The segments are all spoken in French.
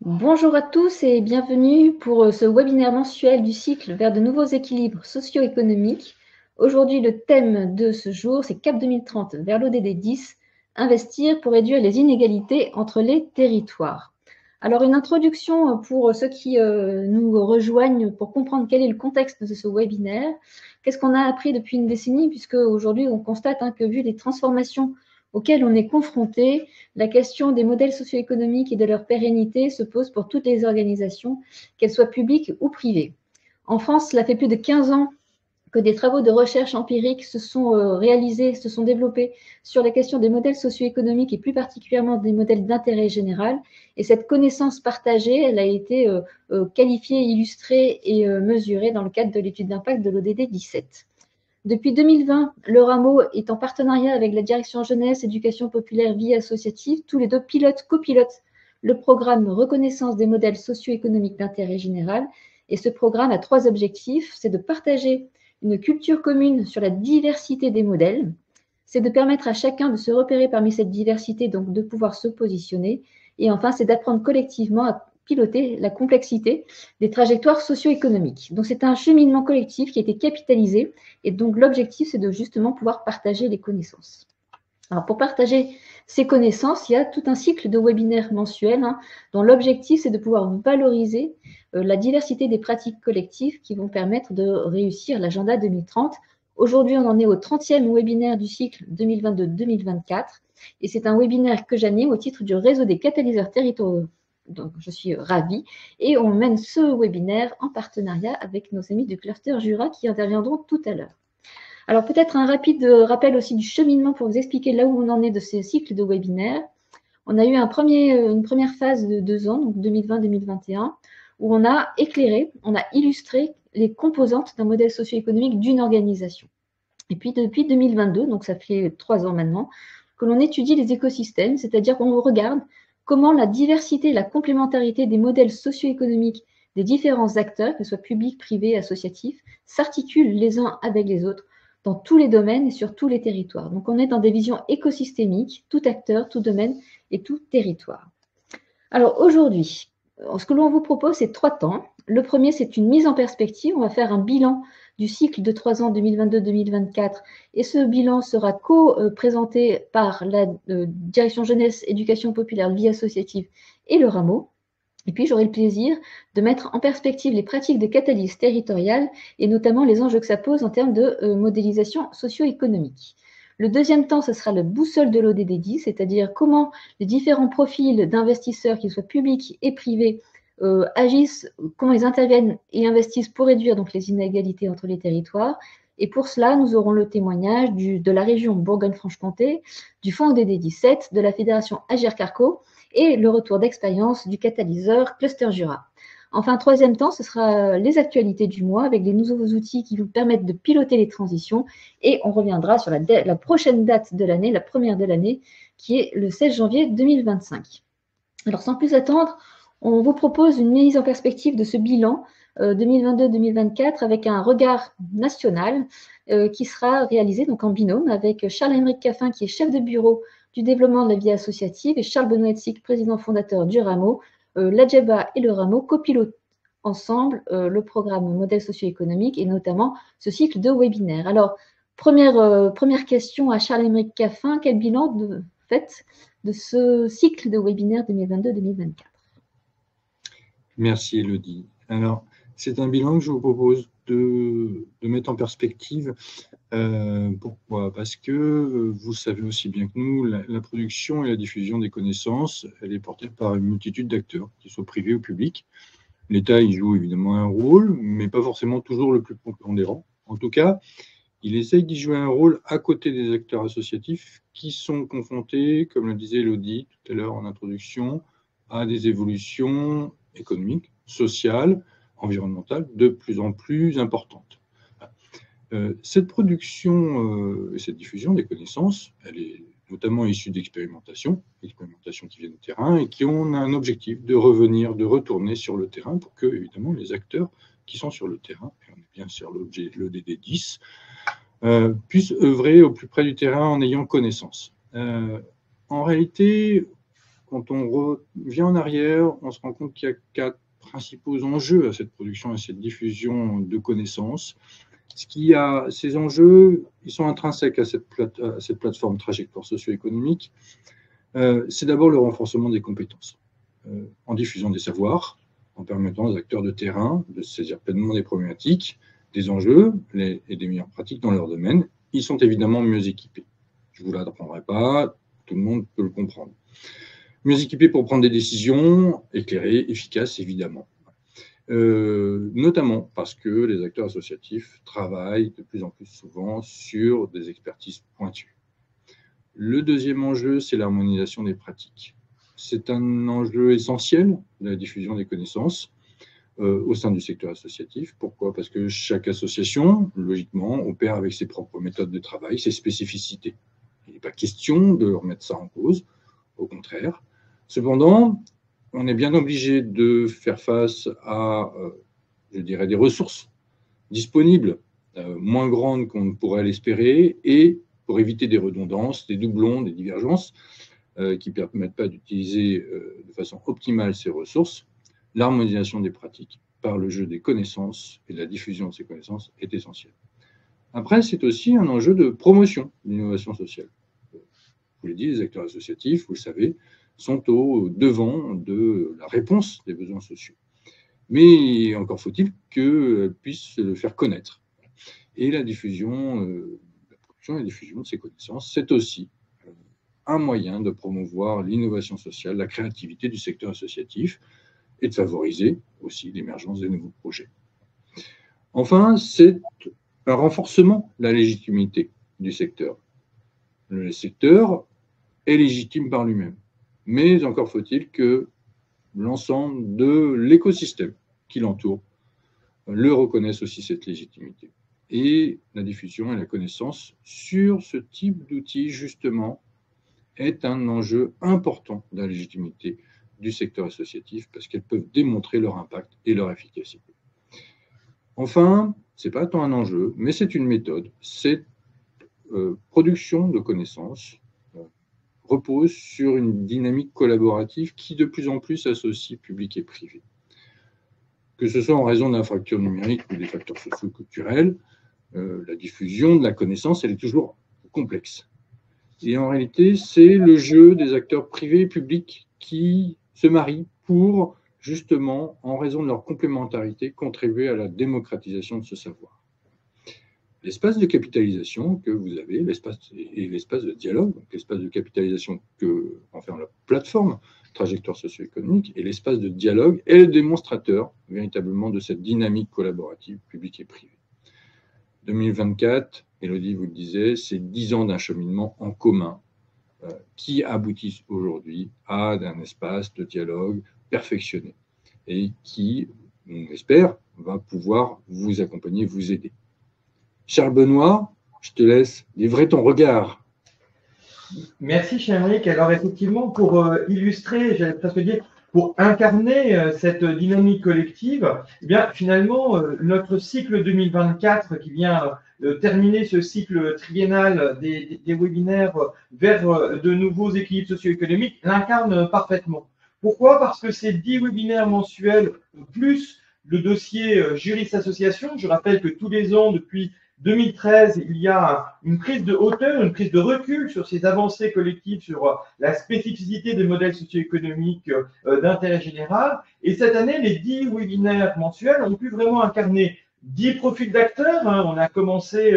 Bonjour à tous et bienvenue pour ce webinaire mensuel du cycle vers de nouveaux équilibres socio-économiques. Aujourd'hui, le thème de ce jour, c'est CAP 2030 vers l'ODD 10, investir pour réduire les inégalités entre les territoires. Alors, une introduction pour ceux qui nous rejoignent pour comprendre quel est le contexte de ce webinaire. Qu'est-ce qu'on a appris depuis une décennie, puisque aujourd'hui, on constate que vu les transformations auxquelles on est confronté, la question des modèles socio-économiques et de leur pérennité se pose pour toutes les organisations, qu'elles soient publiques ou privées. En France, cela fait plus de 15 ans que des travaux de recherche empirique se sont réalisés, se sont développés sur la question des modèles socio-économiques et plus particulièrement des modèles d'intérêt général. Et cette connaissance partagée, elle a été qualifiée, illustrée et mesurée dans le cadre de l'étude d'impact de l'ODD 17. Depuis 2020, le Rameau est en partenariat avec la direction jeunesse, éducation populaire, vie associative. Tous les deux copilotent le programme Reconnaissance des modèles socio-économiques d'intérêt général. Et ce programme a 3 objectifs. C'est de partager une culture commune sur la diversité des modèles. C'est de permettre à chacun de se repérer parmi cette diversité, donc de pouvoir se positionner. Et enfin, c'est d'apprendre collectivement à piloter la complexité des trajectoires socio-économiques. Donc c'est un cheminement collectif qui a été capitalisé et donc l'objectif c'est de justement pouvoir partager les connaissances. Alors pour partager ces connaissances, il y a tout un cycle de webinaires mensuels dont l'objectif c'est de pouvoir valoriser la diversité des pratiques collectives qui vont permettre de réussir l'agenda 2030. Aujourd'hui, on en est au 30e webinaire du cycle 2022-2024 et c'est un webinaire que j'anime au titre du réseau des catalyseurs territoriaux. Donc, je suis ravie. Et on mène ce webinaire en partenariat avec nos amis du cluster Jura qui interviendront tout à l'heure. Alors, peut-être un rapide rappel aussi du cheminement pour vous expliquer là où on en est de ce cycle de webinaires. On a eu une première phase de 2 ans, donc 2020-2021, où on a éclairé, on a illustré les composantes d'un modèle socio-économique d'une organisation. Et puis, depuis 2022, donc ça fait 3 ans maintenant, que l'on étudie les écosystèmes, c'est-à-dire qu'on regarde comment la diversité et la complémentarité des modèles socio-économiques des différents acteurs, que ce soit publics, privés, associatifs, s'articulent les uns avec les autres dans tous les domaines et sur tous les territoires. Donc on est dans des visions écosystémiques, tout acteur, tout domaine et tout territoire. Alors aujourd'hui, ce que l'on vous propose, c'est 3 temps. Le premier, c'est une mise en perspective. On va faire un bilan du cycle de 3 ans 2022-2024 et ce bilan sera co-présenté par la direction jeunesse, éducation populaire, vie associative et le Rameau. Et puis, j'aurai le plaisir de mettre en perspective les pratiques de catalyse territoriale et notamment les enjeux que ça pose en termes de modélisation socio-économique. Le deuxième temps, ce sera le boussole de l'ODD 10, c'est-à-dire comment les différents profils d'investisseurs, qu'ils soient publics et privés, agissent, comment ils interviennent et investissent pour réduire donc les inégalités entre les territoires. Et pour cela, nous aurons le témoignage de la région Bourgogne-Franche-Comté, du Fonds ODD 17, de la Fédération Agir-Carco et le retour d'expérience du catalyseur Cluster Jura. Enfin, troisième temps, ce sera les actualités du mois avec des nouveaux outils qui vous permettent de piloter les transitions et on reviendra sur la prochaine date de l'année, la première de l'année, qui est le 16 janvier 2025. Alors, sans plus attendre, on vous propose une mise en perspective de ce bilan 2022-2024 avec un regard national qui sera réalisé donc en binôme avec Charles-Henrique Caffin, qui est chef de bureau du développement de la vie associative, et Charles Benoît-Etzig, président fondateur du Rameau. L'ADJEBA et le Rameau copilotent ensemble le programme modèle socio-économique et notamment ce cycle de webinaires. Alors, première question à Charles-Henrique Caffin, quel bilan faites de ce cycle de webinaire 2022-2024? Merci Elodie. Alors, c'est un bilan que je vous propose de mettre en perspective. Pourquoi? Parce que vous savez aussi bien que nous, la production et la diffusion des connaissances, elle est portée par une multitude d'acteurs, qu'ils soient privés ou publics. L'État y joue évidemment un rôle, mais pas forcément toujours le plus prépondérant. En tout cas, il essaye d'y jouer un rôle à côté des acteurs associatifs qui sont confrontés, comme le disait Elodie tout à l'heure en introduction, à des évolutions économiques, sociales, environnementales de plus en plus importantes. Cette production et cette diffusion des connaissances, elle est notamment issue d'expérimentations qui viennent du terrain et qui ont un objectif de revenir, de retourner sur le terrain pour que, évidemment, les acteurs qui sont sur le terrain, et on est bien sur l'ODD 10, puissent œuvrer au plus près du terrain en ayant connaissance. En réalité, quand on revient en arrière, on se rend compte qu'il y a 4 principaux enjeux à cette production, à cette diffusion de connaissances. Ces enjeux, ils sont intrinsèques à cette plateforme trajectoire socio-économique. C'est d'abord le renforcement des compétences, en diffusant des savoirs, en permettant aux acteurs de terrain de saisir pleinement des problématiques, des enjeux et des meilleures pratiques dans leur domaine. Ils sont évidemment mieux équipés. Je ne vous l'apprendrai pas, tout le monde peut le comprendre. Mieux équipés pour prendre des décisions éclairées, efficaces, évidemment. Notamment parce que les acteurs associatifs travaillent de plus en plus souvent sur des expertises pointues. Le deuxième enjeu, c'est l'harmonisation des pratiques. C'est un enjeu essentiel de la diffusion des connaissances au sein du secteur associatif. Pourquoi? Parce que chaque association, logiquement, opère avec ses propres méthodes de travail, ses spécificités. Il n'est pas question de remettre ça en cause, au contraire. Cependant, on est bien obligé de faire face à, je dirais, des ressources disponibles moins grandes qu'on ne pourrait l'espérer, et pour éviter des redondances, des doublons, des divergences qui ne permettent pas d'utiliser de façon optimale ces ressources, l'harmonisation des pratiques par le jeu des connaissances et de la diffusion de ces connaissances est essentielle. Après, c'est aussi un enjeu de promotion de l'innovation sociale. Je vous l'ai dit, les acteurs associatifs, vous le savez, sont au devant de la réponse des besoins sociaux. Mais encore faut-il qu'ils puissent le faire connaître. Et la diffusion, la production et la diffusion de ces connaissances, c'est aussi un moyen de promouvoir l'innovation sociale, la créativité du secteur associatif et de favoriser aussi l'émergence de nouveaux projets. Enfin, c'est un renforcement de la légitimité du secteur. Le secteur est légitime par lui-même, mais encore faut-il que l'ensemble de l'écosystème qui l'entoure le reconnaisse aussi, cette légitimité. Et la diffusion et la connaissance sur ce type d'outils, justement, est un enjeu important de la légitimité du secteur associatif parce qu'elles peuvent démontrer leur impact et leur efficacité. Enfin, ce n'est pas tant un enjeu, mais c'est une méthode. Cette production de connaissances repose sur une dynamique collaborative qui de plus en plus associe public et privé. Que ce soit en raison de la fracture numérique ou des facteurs socio-culturels, la diffusion de la connaissance, elle est toujours complexe. Et en réalité, c'est le jeu des acteurs privés et publics qui se marient pour, justement, en raison de leur complémentarité, contribuer à la démocratisation de ce savoir. L'espace de capitalisation que vous avez, l'espace de dialogue, l'espace de capitalisation que renferme la plateforme trajectoire socio-économique, et l'espace de dialogue est le démonstrateur véritablement de cette dynamique collaborative publique et privée. 2024, Élodie vous le disait, c'est 10 ans d'un cheminement en commun qui aboutissent aujourd'hui à un espace de dialogue perfectionné et qui, on espère, va pouvoir vous accompagner, vous aider. Charles Benoît, je te laisse livrer ton regard. Merci, Chéric. Alors, effectivement, pour illustrer, j'allais presque dire, pour incarner cette dynamique collective, eh bien, finalement, notre cycle 2024 qui vient terminer ce cycle triennal des webinaires vers de nouveaux équilibres socio-économiques l'incarne parfaitement. Pourquoi? Parce que ces 10 webinaires mensuels, plus le dossier Juris Association, je rappelle que tous les ans, depuis 2013, il y a une prise de hauteur, une prise de recul sur ces avancées collectives, sur la spécificité des modèles socio-économiques d'intérêt général. Et cette année, les 10 webinaires mensuels ont pu vraiment incarner 10 profils d'acteurs. On a commencé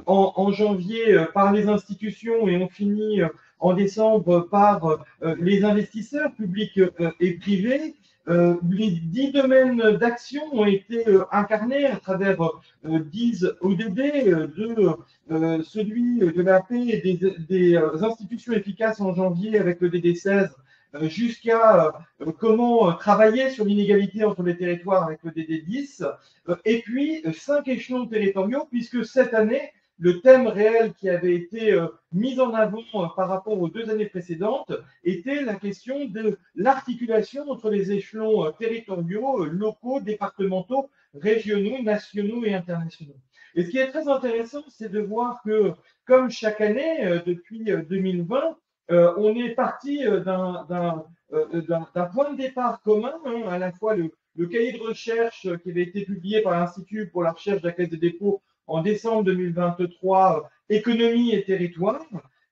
en janvier par les institutions et on finit en décembre par les investisseurs publics et privés. Les 10 domaines d'action ont été incarnés à travers 10 ODD, de celui de la paix et des institutions efficaces en janvier avec le DD16, jusqu'à comment travailler sur l'inégalité entre les territoires avec le DD10, et puis 5 échelons territoriaux, puisque cette année, le thème réel qui avait été mis en avant par rapport aux 2 années précédentes était la question de l'articulation entre les échelons territoriaux, locaux, départementaux, régionaux, nationaux et internationaux. Et ce qui est très intéressant, c'est de voir que, comme chaque année depuis 2020, on est parti d'un point de départ commun, hein, à la fois le cahier de recherche qui avait été publié par l'Institut pour la recherche de la Caisse des dépôts en décembre 2023, Économie et territoire,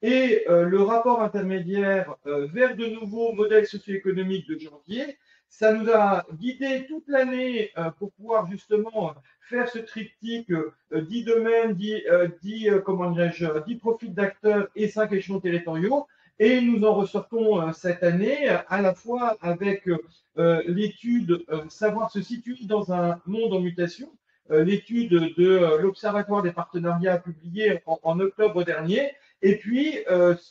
et le rapport intermédiaire vers de nouveaux modèles socio-économiques de janvier. Ça nous a guidés toute l'année pour pouvoir justement faire ce triptyque 10 domaines, 10 profils d'acteurs et 5 échelons territoriaux. Et nous en ressortons cette année à la fois avec l'étude Savoir se situer dans un monde en mutation, l'étude de l'Observatoire des partenariats publiée en octobre dernier, et puis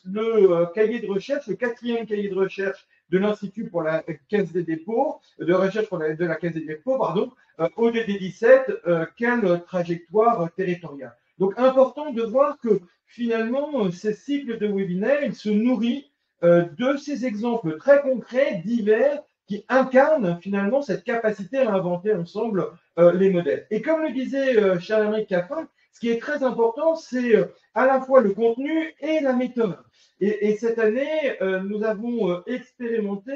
le cahier de recherche, le 4e cahier de recherche de l'Institut pour la Caisse des dépôts, de recherche de la Caisse des dépôts, pardon, ODD 17, quelle trajectoire territoriale. Donc, important de voir que finalement, ces cycles de webinaires, ils se nourrissent de ces exemples très concrets, divers, qui incarnent finalement cette capacité à inventer ensemble les modèles. Et comme le disait Charles-Henri Caffin, ce qui est très important, c'est à la fois le contenu et la méthode. Et cette année, nous avons expérimenté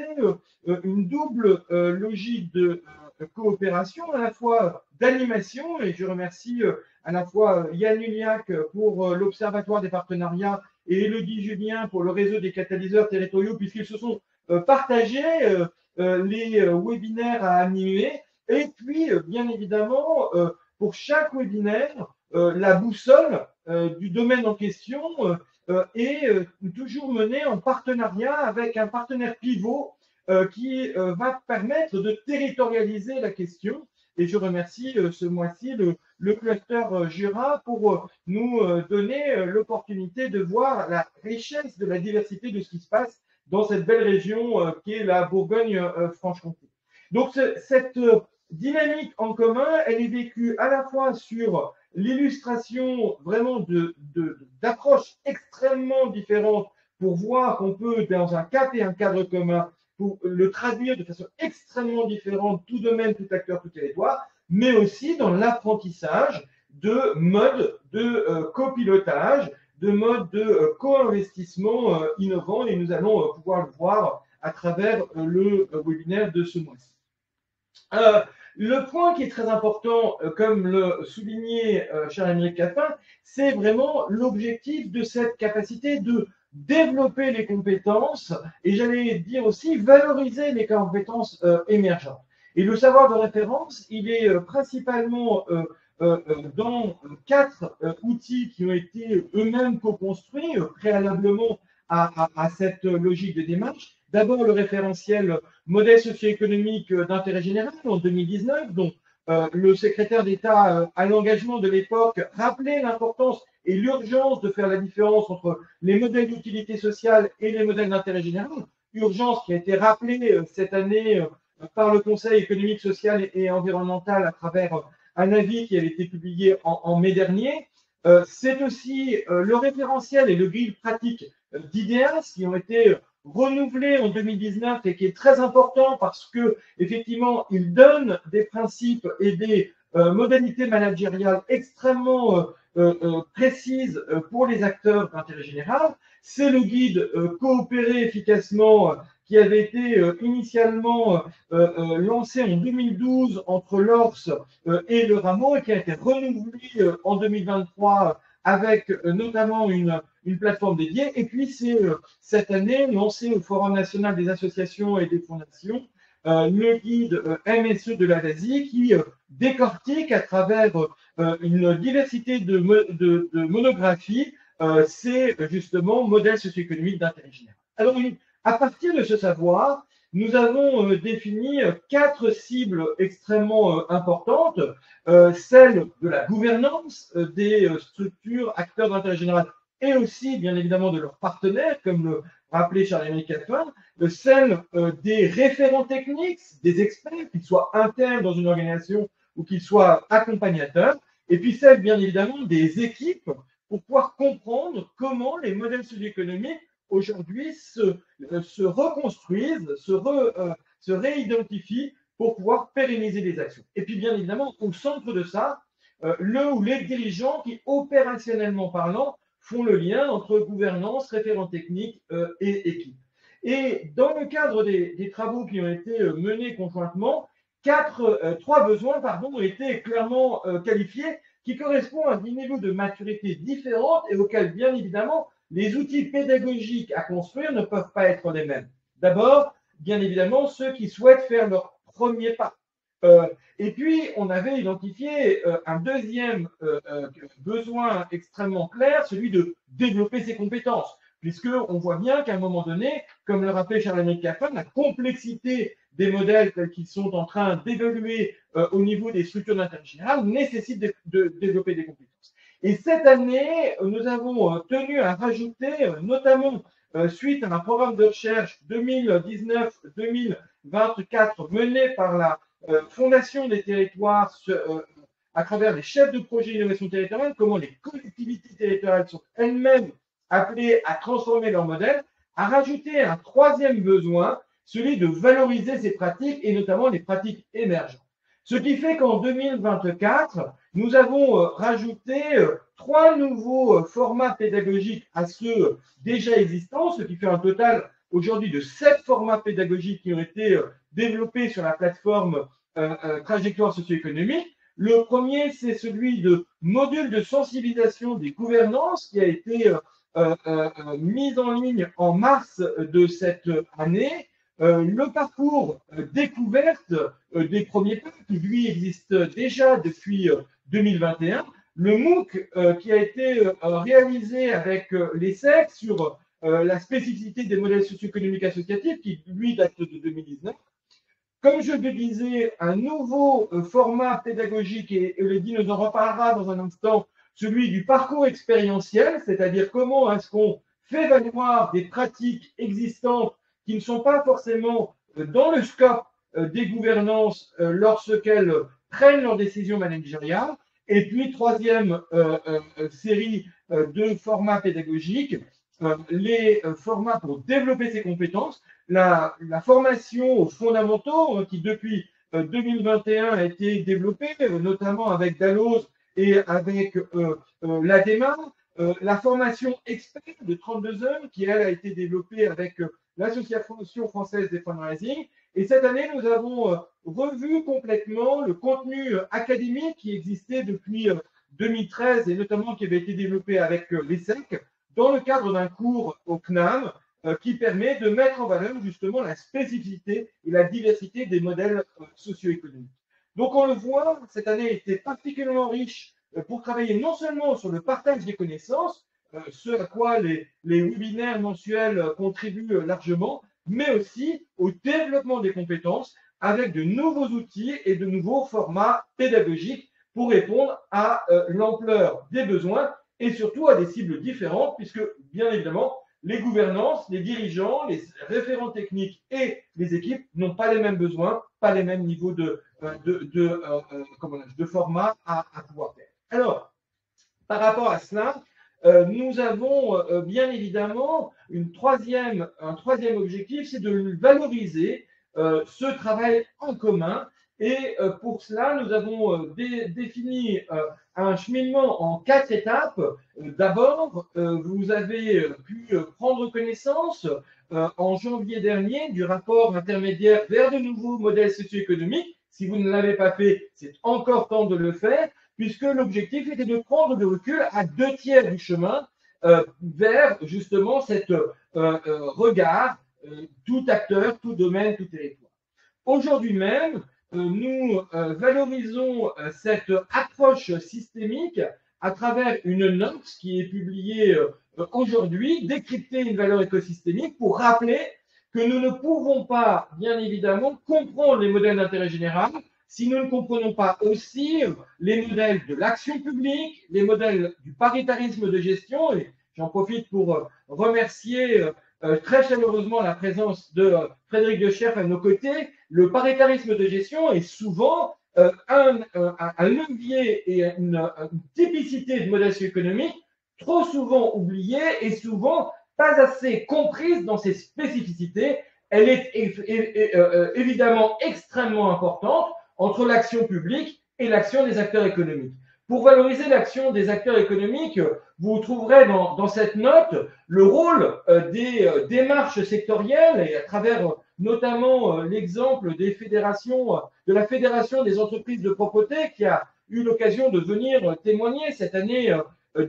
une double logique de coopération, à la fois d'animation, et je remercie à la fois Yann Uliac pour l'Observatoire des partenariats et Élodie Julien pour le réseau des catalyseurs territoriaux, puisqu'ils se sont partagés les webinaires à animer. Et puis, bien évidemment, pour chaque webinaire, la boussole du domaine en question est toujours menée en partenariat avec un partenaire pivot qui va permettre de territorialiser la question. Et je remercie ce mois-ci le cluster Jura pour nous donner l'opportunité de voir la richesse de la diversité de ce qui se passe dans cette belle région qui est la Bourgogne-Franche-Comté. Donc, cette dynamique en commun, elle est vécue à la fois sur l'illustration vraiment d'approches extrêmement différentes pour voir qu'on peut, dans un cap et un cadre commun, pour le traduire de façon extrêmement différente, tout domaine, tout acteur, tout territoire, mais aussi dans l'apprentissage de modes de copilotage, de modes de co-investissement innovants, et nous allons pouvoir le voir à travers le webinaire de ce mois-ci. Le point qui est très important, comme le soulignait Charles-Henri Caffin, c'est vraiment l'objectif de cette capacité de développer les compétences et j'allais dire aussi valoriser les compétences émergentes. Et le savoir de référence, il est principalement dans 4 outils qui ont été eux-mêmes co-construits préalablement à cette logique de démarche. D'abord, le référentiel modèle socio-économique d'intérêt général en 2019, dont le secrétaire d'État à l'engagement de l'époque rappelait l'importance et l'urgence de faire la différence entre les modèles d'utilité sociale et les modèles d'intérêt général. Urgence qui a été rappelée cette année par le Conseil économique, social et environnemental à travers un avis qui avait été publié en mai dernier. C'est aussi le référentiel et le grille pratique d'IDEAS qui ont été renouvelé en 2019 et qui est très important parce que effectivement il donne des principes et des modalités managériales extrêmement précises pour les acteurs d'intérêt général. C'est le guide coopérer efficacement qui avait été initialement lancé en 2012 entre l'ORS et le Rameau et qui a été renouvelé en 2023 avec notamment une plateforme dédiée. Et puis, c'est cette année lancé au Forum national des associations et des fondations le guide MSE de la DASI qui décortique à travers une diversité de monographies c'est justement modèle socio-économique d'intérêt général. Alors, à partir de ce savoir, nous avons défini 4 cibles extrêmement importantes, celle de la gouvernance des structures acteurs d'intérêt général et aussi, bien évidemment, de leurs partenaires, comme le rappelait Charles-Henri Caffin, celle des référents techniques, des experts, qu'ils soient internes dans une organisation ou qu'ils soient accompagnateurs, et puis celle, bien évidemment, des équipes pour pouvoir comprendre comment les modèles socio-économiques aujourd'hui se reconstruisent, se réidentifient pour pouvoir pérenniser les actions. Et puis, bien évidemment, au centre de ça, le ou les dirigeants qui, opérationnellement parlant, font le lien entre gouvernance, référent technique et équipe. Et dans le cadre des travaux qui ont été menés conjointement, trois besoins ont été clairement qualifiés, qui correspondent à des niveaux de maturité différents et auxquels, bien évidemment, les outils pédagogiques à construire ne peuvent pas être les mêmes. D'abord, bien évidemment, ceux qui souhaitent faire leur premier pas. Et puis, on avait identifié un deuxième besoin extrêmement clair, celui de développer ses compétences, puisqu'on voit bien qu'à un moment donné, comme le rappelait Charles-Henri Caffin, la complexité des modèles tels qu'ils sont en train d'évoluer au niveau des structures d'intérêt général nécessite de développer des compétences. Et cette année, nous avons tenu à rajouter, notamment suite à un programme de recherche 2019-2024 mené par la Fondation des territoires à travers les chefs de projet d'innovation territoriale, comment les collectivités territoriales sont elles-mêmes appelées à transformer leur modèle, à rajouter un troisième besoin, celui de valoriser ces pratiques et notamment les pratiques émergentes. Ce qui fait qu'en 2024, nous avons rajouté 3 nouveaux formats pédagogiques à ceux déjà existants, ce qui fait un total aujourd'hui de 7 formats pédagogiques qui ont été développés sur la plateforme Trajectoire socio-économique. Le premier, c'est celui de module de sensibilisation des gouvernances qui a été mise en ligne en mars de cette année. Le parcours découverte des premiers pas qui lui existe déjà depuis 2021, le MOOC qui a été réalisé avec l'ESSEC sur la spécificité des modèles socio-économiques associatifs qui lui date de 2019. Comme je le disais, un nouveau format pédagogique, et Elodie nous en reparlera dans un instant, celui du parcours expérientiel, c'est-à-dire comment est-ce qu'on fait valoir des pratiques existantes qui ne sont pas forcément dans le scope des gouvernances lorsqu'elles prennent leurs décisions managériales. Et puis, troisième série de formats pédagogiques, les formats pour développer ses compétences, la formation aux fondamentaux qui depuis 2021 a été développée, notamment avec Dalloz et avec l'ADEMA, la formation expert de 32 heures qui, elle, a été développée avec l'Association française des fundraising. Et cette année, nous avons revu complètement le contenu académique qui existait depuis 2013 et notamment qui avait été développé avec l'ESSEC dans le cadre d'un cours au CNAM qui permet de mettre en valeur justement la spécificité et la diversité des modèles socio-économiques. Donc on le voit, cette année était particulièrement riche pour travailler non seulement sur le partage des connaissances, ce à quoi les webinaires mensuels contribuent largement, mais aussi au développement des compétences avec de nouveaux outils et de nouveaux formats pédagogiques pour répondre à l'ampleur des besoins et surtout à des cibles différentes, puisque bien évidemment, les gouvernances, les dirigeants, les référents techniques et les équipes n'ont pas les mêmes besoins, pas les mêmes niveaux de format à pouvoir faire. Alors, par rapport à cela, nous avons bien évidemment un troisième objectif, c'est de valoriser ce travail en commun. Et pour cela, nous avons défini un cheminement en 4 étapes. D'abord, vous avez pu prendre connaissance en janvier dernier du rapport intermédiaire vers de nouveaux modèles socio-économiques. Si vous ne l'avez pas fait, c'est encore temps de le faire, puisque l'objectif était de prendre le recul à 2/3 du chemin vers justement cet regard, tout acteur, tout domaine, tout territoire. Aujourd'hui même, nous valorisons cette approche systémique à travers une note qui est publiée aujourd'hui, décrypter une valeur écosystémique pour rappeler que nous ne pouvons pas, bien évidemment, comprendre les modèles d'intérêt général si nous ne comprenons pas aussi les modèles de l'action publique, les modèles du paritarisme de gestion. Et j'en profite pour remercier très chaleureusement la présence de Frédéric Decherf à nos côtés. Le paritarisme de gestion est souvent un levier et une typicité de modèle socio-économique trop souvent oubliée et souvent pas assez comprise dans ses spécificités. Elle est évidemment extrêmement importante entre l'action publique et l'action des acteurs économiques. Pour valoriser l'action des acteurs économiques, vous trouverez dans cette note le rôle des démarches sectorielles et à travers notamment l'exemple des fédérations, de la Fédération des entreprises de propreté qui a eu l'occasion de venir témoigner cette année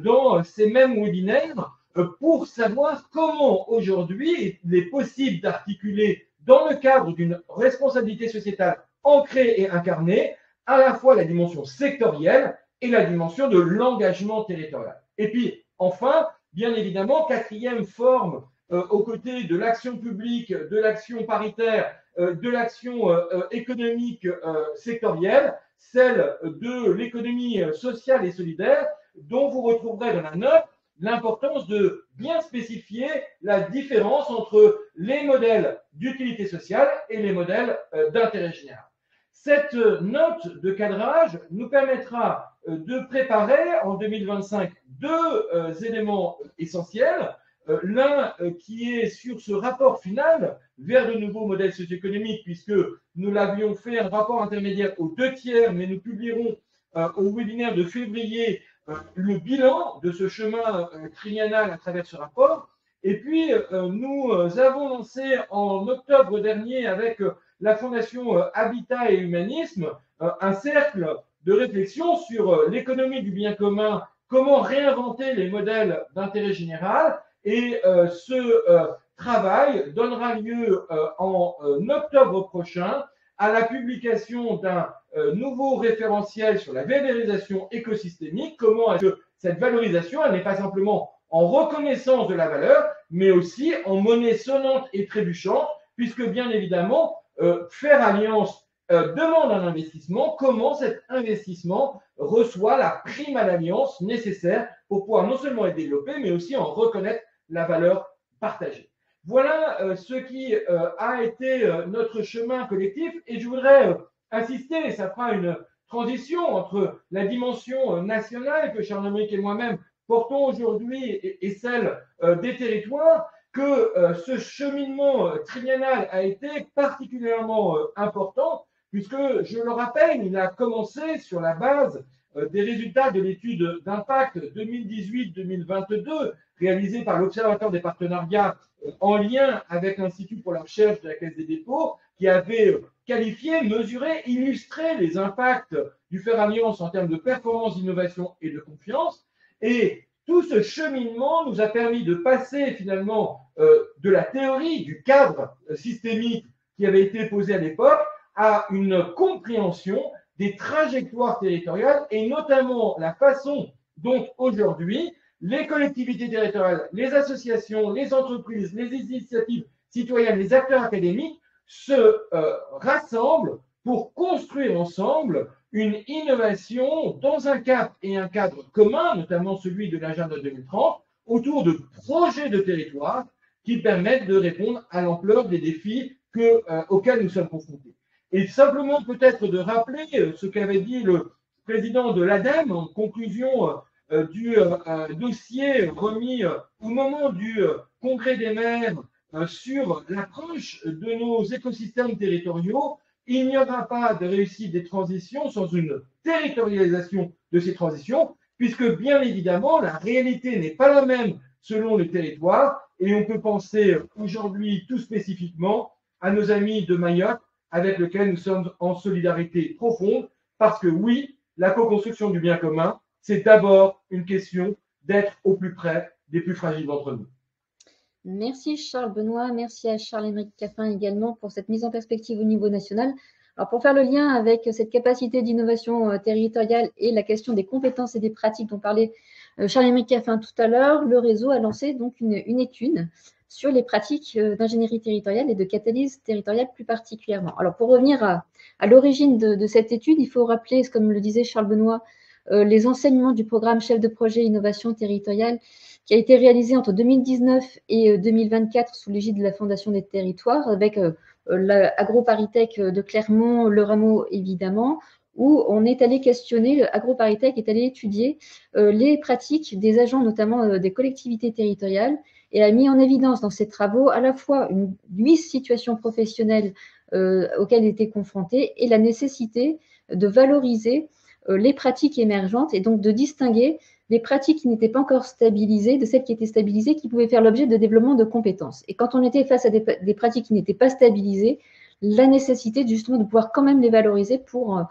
dans ces mêmes webinaires pour savoir comment aujourd'hui il est possible d'articuler dans le cadre d'une responsabilité sociétale ancrée et incarnée à la fois la dimension sectorielle et la dimension de l'engagement territorial. Et puis, enfin, bien évidemment, quatrième forme aux côtés de l'action publique, de l'action paritaire, de l'action économique sectorielle, celle de l'économie sociale et solidaire, dont vous retrouverez dans la note l'importance de bien spécifier la différence entre les modèles d'utilité sociale et les modèles d'intérêt général. Cette note de cadrage nous permettra de préparer en 2025 deux éléments essentiels. L'un qui est sur ce rapport final vers de nouveaux modèles socio-économiques, puisque nous l'avions fait un rapport intermédiaire aux 2/3, mais nous publierons au webinaire de février le bilan de ce chemin triennal à travers ce rapport. Et puis, nous avons lancé en octobre dernier avec la Fondation Habitat et Humanisme un cercle de réflexion sur l'économie du bien commun, comment réinventer les modèles d'intérêt général. Et ce travail donnera lieu en octobre prochain à la publication d'un nouveau référentiel sur la valorisation écosystémique. Comment est-ce que cette valorisation, elle n'est pas simplement en reconnaissance de la valeur, mais aussi en monnaie sonnante et trébuchante, puisque bien évidemment, faire alliance demande un investissement. Comment cet investissement reçoit la prime à l'alliance nécessaire pour pouvoir non seulement être développé, mais aussi en reconnaître la valeur partagée. Voilà ce qui a été notre chemin collectif et je voudrais insister, et ça fera une transition entre la dimension nationale que Charles-Emerick et moi-même portons aujourd'hui et celle des territoires, que ce cheminement triennal a été particulièrement important puisque, je le rappelle, il a commencé sur la base des résultats de l'étude d'impact 2018-2022 réalisée par l'Observatoire des partenariats en lien avec l'Institut pour la recherche de la Caisse des dépôts, qui avait qualifié, mesuré, illustré les impacts du faire alliance en termes de performance, d'innovation et de confiance. Et tout ce cheminement nous a permis de passer finalement de la théorie, du cadre systémique qui avait été posé à l'époque, à une compréhension des trajectoires territoriales et notamment la façon dont aujourd'hui les collectivités territoriales, les associations, les entreprises, les initiatives citoyennes, les acteurs académiques se rassemblent pour construire ensemble une innovation dans un cap et un cadre commun, notamment celui de l'agenda 2030, autour de projets de territoire qui permettent de répondre à l'ampleur des défis auxquels nous sommes confrontés. Et simplement peut-être de rappeler ce qu'avait dit le président de l'ADEME en conclusion du dossier remis au moment du congrès des maires sur l'approche de nos écosystèmes territoriaux. Il n'y aura pas de réussite des transitions sans une territorialisation de ces transitions, puisque bien évidemment, la réalité n'est pas la même selon le territoire, et on peut penser aujourd'hui tout spécifiquement à nos amis de Mayotte, avec lesquels nous sommes en solidarité profonde, parce que oui, la co-construction du bien commun, c'est d'abord une question d'être au plus près des plus fragiles d'entre nous. Merci Charles Benoît, merci à Charles-Emerick Caffin également pour cette mise en perspective au niveau national. Alors pour faire le lien avec cette capacité d'innovation territoriale et la question des compétences et des pratiques dont parlait Charles-Emerick Caffin tout à l'heure, le réseau a lancé donc une étude sur les pratiques d'ingénierie territoriale et de catalyse territoriale plus particulièrement. Alors pour revenir à l'origine de cette étude, il faut rappeler, comme le disait Charles Benoît, les enseignements du programme chef de projet innovation territoriale qui a été réalisé entre 2019 et 2024 sous l'égide de la Fondation des territoires avec l'AgroParisTech de Clermont, le Rameau évidemment, où on est allé questionner, l'AgroParisTech est allé étudier les pratiques des agents, notamment des collectivités territoriales, et a mis en évidence dans ses travaux à la fois 8 situations professionnelles auxquelles il était confronté et la nécessité de valoriser les pratiques émergentes et donc de distinguer les pratiques qui n'étaient pas encore stabilisées de celles qui étaient stabilisées, qui pouvaient faire l'objet de développement de compétences. Et quand on était face à des pratiques qui n'étaient pas stabilisées, la nécessité justement de pouvoir quand même les valoriser pour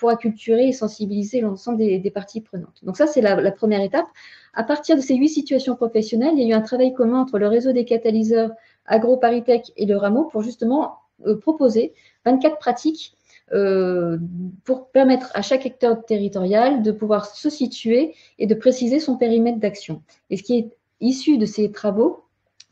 acculturer et sensibiliser l'ensemble des parties prenantes. Donc ça, c'est la première étape. À partir de ces 8 situations professionnelles, il y a eu un travail commun entre le réseau des catalyseurs AgroParisTech et le Rameau pour justement proposer 24 pratiques pour permettre à chaque acteur territorial de pouvoir se situer et de préciser son périmètre d'action. Et ce qui est issu de ces travaux,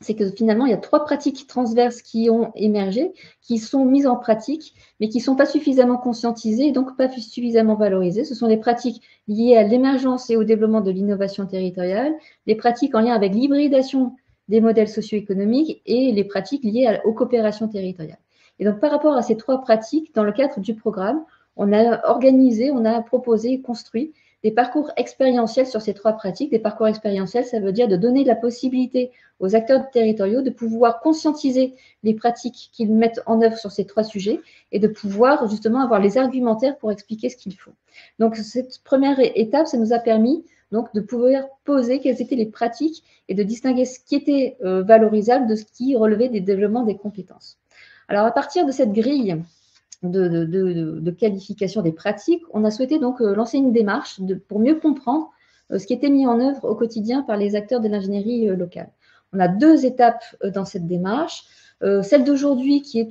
c'est que finalement, il y a 3 pratiques transverses qui ont émergé, qui sont mises en pratique, mais qui ne sont pas suffisamment conscientisées et donc pas suffisamment valorisées. Ce sont les pratiques liées à l'émergence et au développement de l'innovation territoriale, les pratiques en lien avec l'hybridation des modèles socio-économiques et les pratiques liées aux coopérations territoriales. Et donc, par rapport à ces 3 pratiques, dans le cadre du programme, on a organisé, on a proposé, construit des parcours expérientiels sur ces 3 pratiques. Des parcours expérientiels, ça veut dire de donner la possibilité aux acteurs territoriaux de pouvoir conscientiser les pratiques qu'ils mettent en œuvre sur ces 3 sujets et de pouvoir justement avoir les argumentaires pour expliquer ce qu'il faut. Donc, cette première étape, ça nous a permis donc de pouvoir poser quelles étaient les pratiques et de distinguer ce qui était valorisable de ce qui relevait des développements des compétences. Alors, à partir de cette grille de qualification des pratiques, on a souhaité donc lancer une démarche pour mieux comprendre ce qui était mis en œuvre au quotidien par les acteurs de l'ingénierie locale. On a 2 étapes dans cette démarche. Celle d'aujourd'hui qui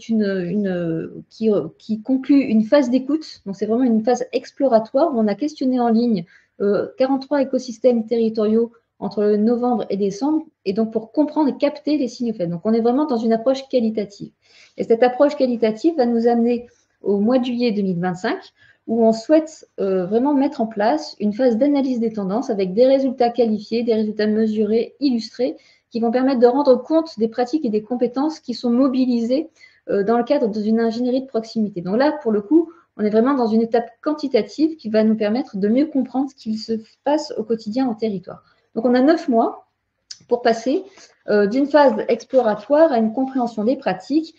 conclut une phase d'écoute, donc c'est vraiment une phase exploratoire où on a questionné en ligne 43 écosystèmes territoriaux entre novembre et décembre, et donc pour comprendre et capter les signaux faibles. Donc on est vraiment dans une approche qualitative. Et cette approche qualitative va nous amener au mois de juillet 2025, où on souhaite vraiment mettre en place une phase d'analyse des tendances avec des résultats qualifiés, des résultats mesurés, illustrés, qui vont permettre de rendre compte des pratiques et des compétences qui sont mobilisées dans le cadre d'une ingénierie de proximité. Donc là, pour le coup, on est vraiment dans une étape quantitative qui va nous permettre de mieux comprendre ce qu'il se passe au quotidien en territoire. Donc, on a 9 mois pour passer d'une phase exploratoire à une compréhension des pratiques.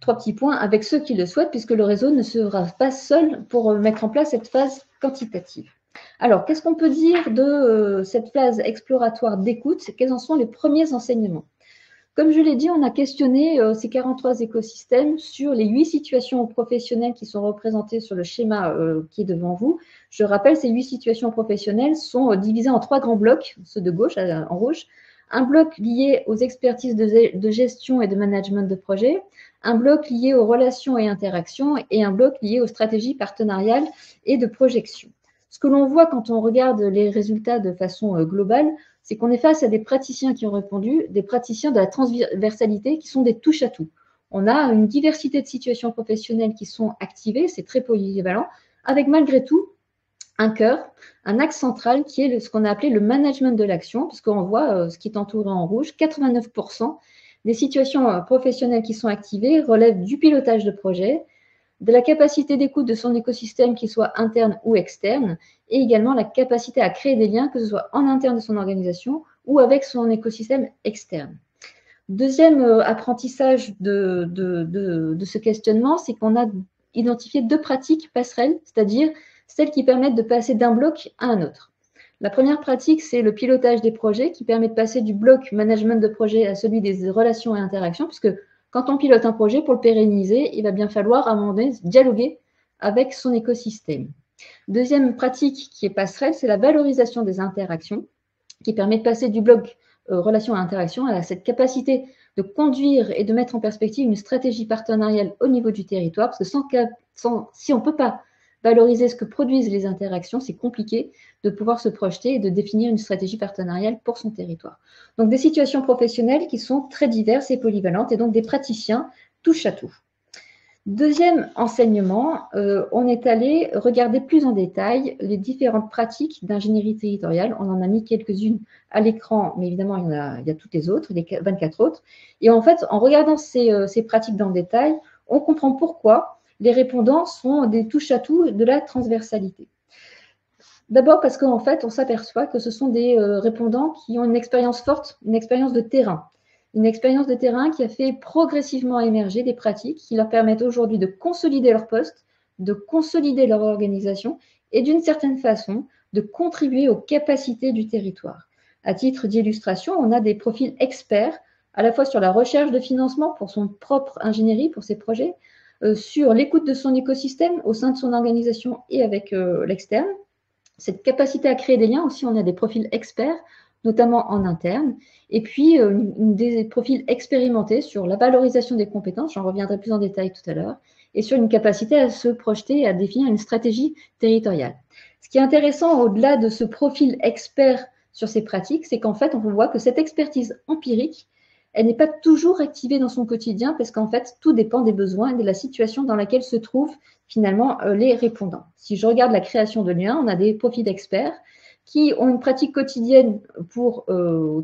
3 petits points avec ceux qui le souhaitent, puisque le réseau ne sera pas seul pour mettre en place cette phase quantitative. Alors, qu'est-ce qu'on peut dire de cette phase exploratoire d'écoute? Quels en sont les premiers enseignements? Comme je l'ai dit, on a questionné ces 43 écosystèmes sur les 8 situations professionnelles qui sont représentées sur le schéma qui est devant vous. Je rappelle, ces 8 situations professionnelles sont divisées en 3 grands blocs, ceux de gauche en rouge. Un bloc lié aux expertises de gestion et de management de projet, un bloc lié aux relations et interactions et un bloc lié aux stratégies partenariales et de projection. Ce que l'on voit quand on regarde les résultats de façon globale, c'est qu'on est face à des praticiens qui ont répondu, des praticiens de la transversalité qui sont des touche-à-tout. On a une diversité de situations professionnelles qui sont activées, c'est très polyvalent, avec malgré tout un cœur, un axe central qui est ce qu'on a appelé le management de l'action, parce qu'on voit ce qui est entouré en rouge, 89% des situations professionnelles qui sont activées relèvent du pilotage de projet, de la capacité d'écoute de son écosystème, qu'il soit interne ou externe, et également la capacité à créer des liens, que ce soit en interne de son organisation ou avec son écosystème externe. Deuxième apprentissage de ce questionnement, c'est qu'on a identifié 2 pratiques passerelles, c'est-à-dire celles qui permettent de passer d'un bloc à un autre. La première pratique, c'est le pilotage des projets qui permet de passer du bloc management de projet à celui des relations et interactions, puisque quand on pilote un projet, pour le pérenniser, il va bien falloir à un moment donné dialoguer avec son écosystème. Deuxième pratique qui est passerelle, c'est la valorisation des interactions, qui permet de passer du bloc relations et interactions à cette capacité de conduire et de mettre en perspective une stratégie partenariale au niveau du territoire, parce que si on ne peut pas valoriser ce que produisent les interactions, c'est compliqué de pouvoir se projeter et de définir une stratégie partenariale pour son territoire. Donc, des situations professionnelles qui sont très diverses et polyvalentes, et donc des praticiens touche à tout. Deuxième enseignement, on est allé regarder plus en détail les différentes pratiques d'ingénierie territoriale. On en a mis quelques-unes à l'écran, mais évidemment, il y a toutes les autres, les 24 autres. Et en fait, en regardant ces pratiques dans le détail, on comprend pourquoi les répondants sont des touche-à-tout de la transversalité. D'abord parce qu'en fait, on s'aperçoit que ce sont des répondants qui ont une expérience forte, une expérience de terrain. Une expérience de terrain qui a fait progressivement émerger des pratiques qui leur permettent aujourd'hui de consolider leur poste, de consolider leur organisation et d'une certaine façon de contribuer aux capacités du territoire. À titre d'illustration, on a des profils experts à la fois sur la recherche de financement pour son propre ingénierie, pour ses projets, sur l'écoute de son écosystème au sein de son organisation et avec l'externe. Cette capacité à créer des liens aussi, on a des profils experts, notamment en interne, et puis des profils expérimentés sur la valorisation des compétences, j'en reviendrai plus en détail tout à l'heure, et sur une capacité à se projeter et à définir une stratégie territoriale. Ce qui est intéressant au-delà de ce profil expert sur ces pratiques, c'est qu'en fait, on voit que cette expertise empirique, elle n'est pas toujours activée dans son quotidien parce qu'en fait, tout dépend des besoins et de la situation dans laquelle se trouvent finalement les répondants. Si je regarde la création de liens, on a des profils d'experts qui ont une pratique quotidienne pour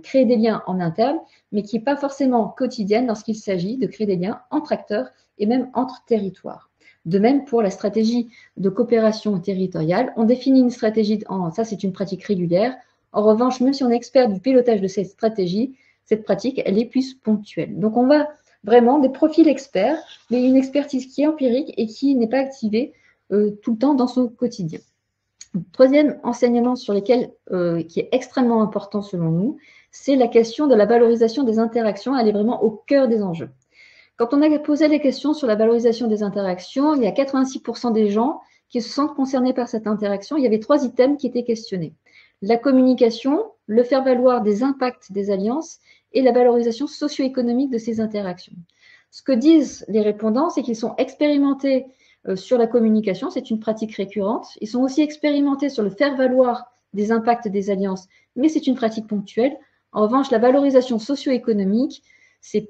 créer des liens en interne, mais qui n'est pas forcément quotidienne lorsqu'il s'agit de créer des liens entre acteurs et même entre territoires. De même pour la stratégie de coopération territoriale, on définit une stratégie, ça c'est une pratique régulière. En revanche, même si on est expert du pilotage de cette stratégie, cette pratique, elle est plus ponctuelle. Donc on va vraiment des profils experts, mais une expertise qui est empirique et qui n'est pas activée tout le temps dans son quotidien. Troisième enseignement sur lequel, qui est extrêmement important selon nous, c'est la question de la valorisation des interactions. Elle est vraiment au cœur des enjeux. Quand on a posé les questions sur la valorisation des interactions, il y a 86% des gens qui se sentent concernés par cette interaction. Il y avait 3 items qui étaient questionnés. La communication, le faire valoir des impacts des alliances et la valorisation socio-économique de ces interactions. Ce que disent les répondants, c'est qu'ils sont expérimentés sur la communication, c'est une pratique récurrente. Ils sont aussi expérimentés sur le faire valoir des impacts des alliances, mais c'est une pratique ponctuelle. En revanche, la valorisation socio-économique, c'est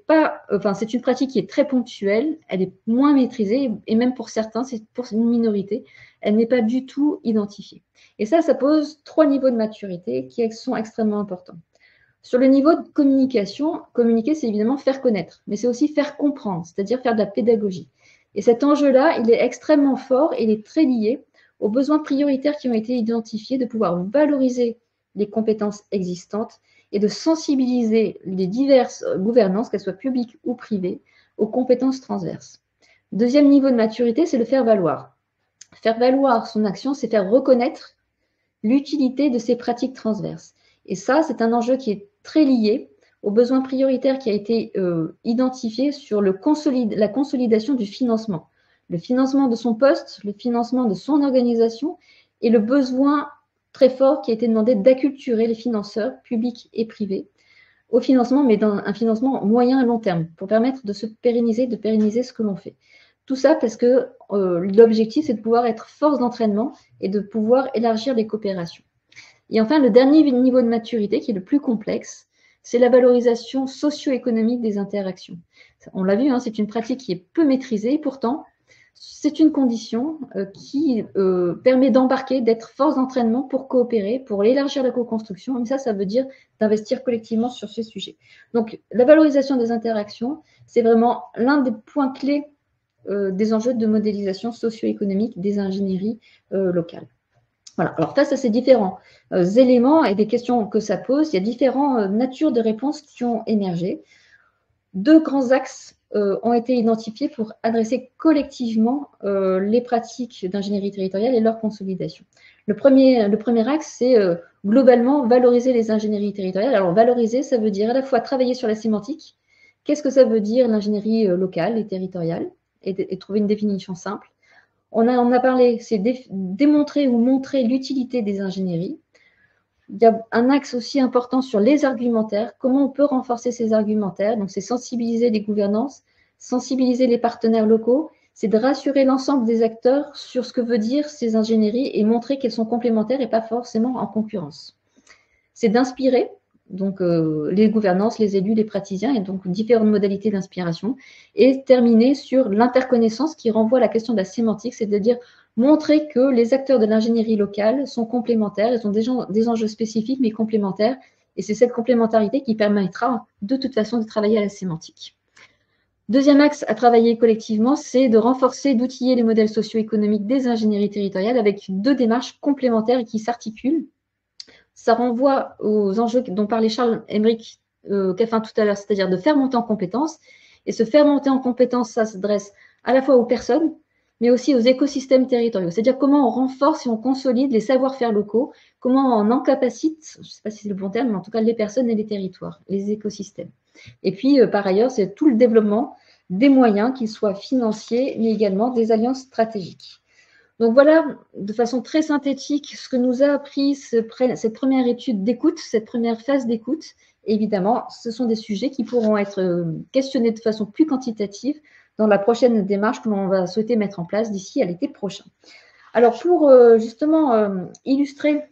une pratique qui est très ponctuelle, elle est moins maîtrisée, et même pour certains, c'est pour une minorité, elle n'est pas du tout identifiée. Et ça pose 3 niveaux de maturité qui sont extrêmement importants. Sur le niveau de communication, communiquer, c'est évidemment faire connaître, mais c'est aussi faire comprendre, c'est-à-dire faire de la pédagogie. Et cet enjeu-là, il est extrêmement fort et il est très lié aux besoins prioritaires qui ont été identifiés de pouvoir valoriser les compétences existantes et de sensibiliser les diverses gouvernances, qu'elles soient publiques ou privées, aux compétences transverses. Deuxième niveau de maturité, c'est le faire valoir. Faire valoir son action, c'est faire reconnaître l'utilité de ces pratiques transverses. Et ça, c'est un enjeu qui est très lié aux besoins prioritaires qui a été identifié sur la consolidation du financement. Le financement de son poste, le financement de son organisation et le besoin très fort qui a été demandé d'acculturer les financeurs publics et privés au financement, mais dans un financement moyen et long terme, pour permettre de pérenniser ce que l'on fait. Tout ça parce que l'objectif, c'est de pouvoir être force d'entraînement et de pouvoir élargir les coopérations. Et enfin, le dernier niveau de maturité, qui est le plus complexe, c'est la valorisation socio-économique des interactions. On l'a vu, hein, c'est une pratique qui est peu maîtrisée, et pourtant, c'est une condition qui permet d'embarquer, d'être force d'entraînement pour coopérer, pour élargir la co-construction. Et ça veut dire d'investir collectivement sur ce sujet. Donc, la valorisation des interactions, c'est vraiment l'un des points clés des enjeux de modélisation socio-économique des ingénieries locales. Voilà. Alors face à ces différents éléments et des questions que ça pose, il y a différentes natures de réponses qui ont émergé. 2 grands axes ont été identifiés pour adresser collectivement les pratiques d'ingénierie territoriale et leur consolidation. Le premier axe, c'est globalement valoriser les ingénieries territoriales. Alors valoriser, ça veut dire à la fois travailler sur la sémantique. Qu'est-ce que ça veut dire l'ingénierie locale et territoriale et trouver une définition simple. On a parlé, c'est démontrer ou montrer l'utilité des ingénieries. Il y a un axe aussi important sur les argumentaires. Comment on peut renforcer ces argumentaires? Donc, c'est sensibiliser les gouvernances, sensibiliser les partenaires locaux. C'est de rassurer l'ensemble des acteurs sur ce que veut dire ces ingénieries et montrer qu'elles sont complémentaires et pas forcément en concurrence. C'est d'inspirer, donc les gouvernances, les élus, les praticiens, et donc différentes modalités d'inspiration. Et terminer sur l'interconnaissance qui renvoie à la question de la sémantique, c'est-à-dire montrer que les acteurs de l'ingénierie locale sont complémentaires, ils ont des enjeux spécifiques mais complémentaires, et c'est cette complémentarité qui permettra de toute façon de travailler à la sémantique. Deuxième axe à travailler collectivement, c'est de renforcer, d'outiller les modèles socio-économiques des ingénieries territoriales avec 2 démarches complémentaires et qui s'articulent. Ça renvoie aux enjeux dont parlait Charles-Éric Caffin tout à l'heure, c'est-à-dire de faire monter en compétences. Et se faire monter en compétences, ça s'adresse à la fois aux personnes, mais aussi aux écosystèmes territoriaux. C'est-à-dire comment on renforce et on consolide les savoir-faire locaux, comment on encapacite, je ne sais pas si c'est le bon terme, mais en tout cas les personnes et les territoires, les écosystèmes. Et puis, par ailleurs, c'est tout le développement des moyens, qu'ils soient financiers, mais également des alliances stratégiques. Donc voilà, de façon très synthétique, ce que nous a appris cette première étude d'écoute, cette première phase d'écoute. Évidemment, ce sont des sujets qui pourront être questionnés de façon plus quantitative dans la prochaine démarche que l'on va souhaiter mettre en place d'ici à l'été prochain. Alors, pour justement illustrer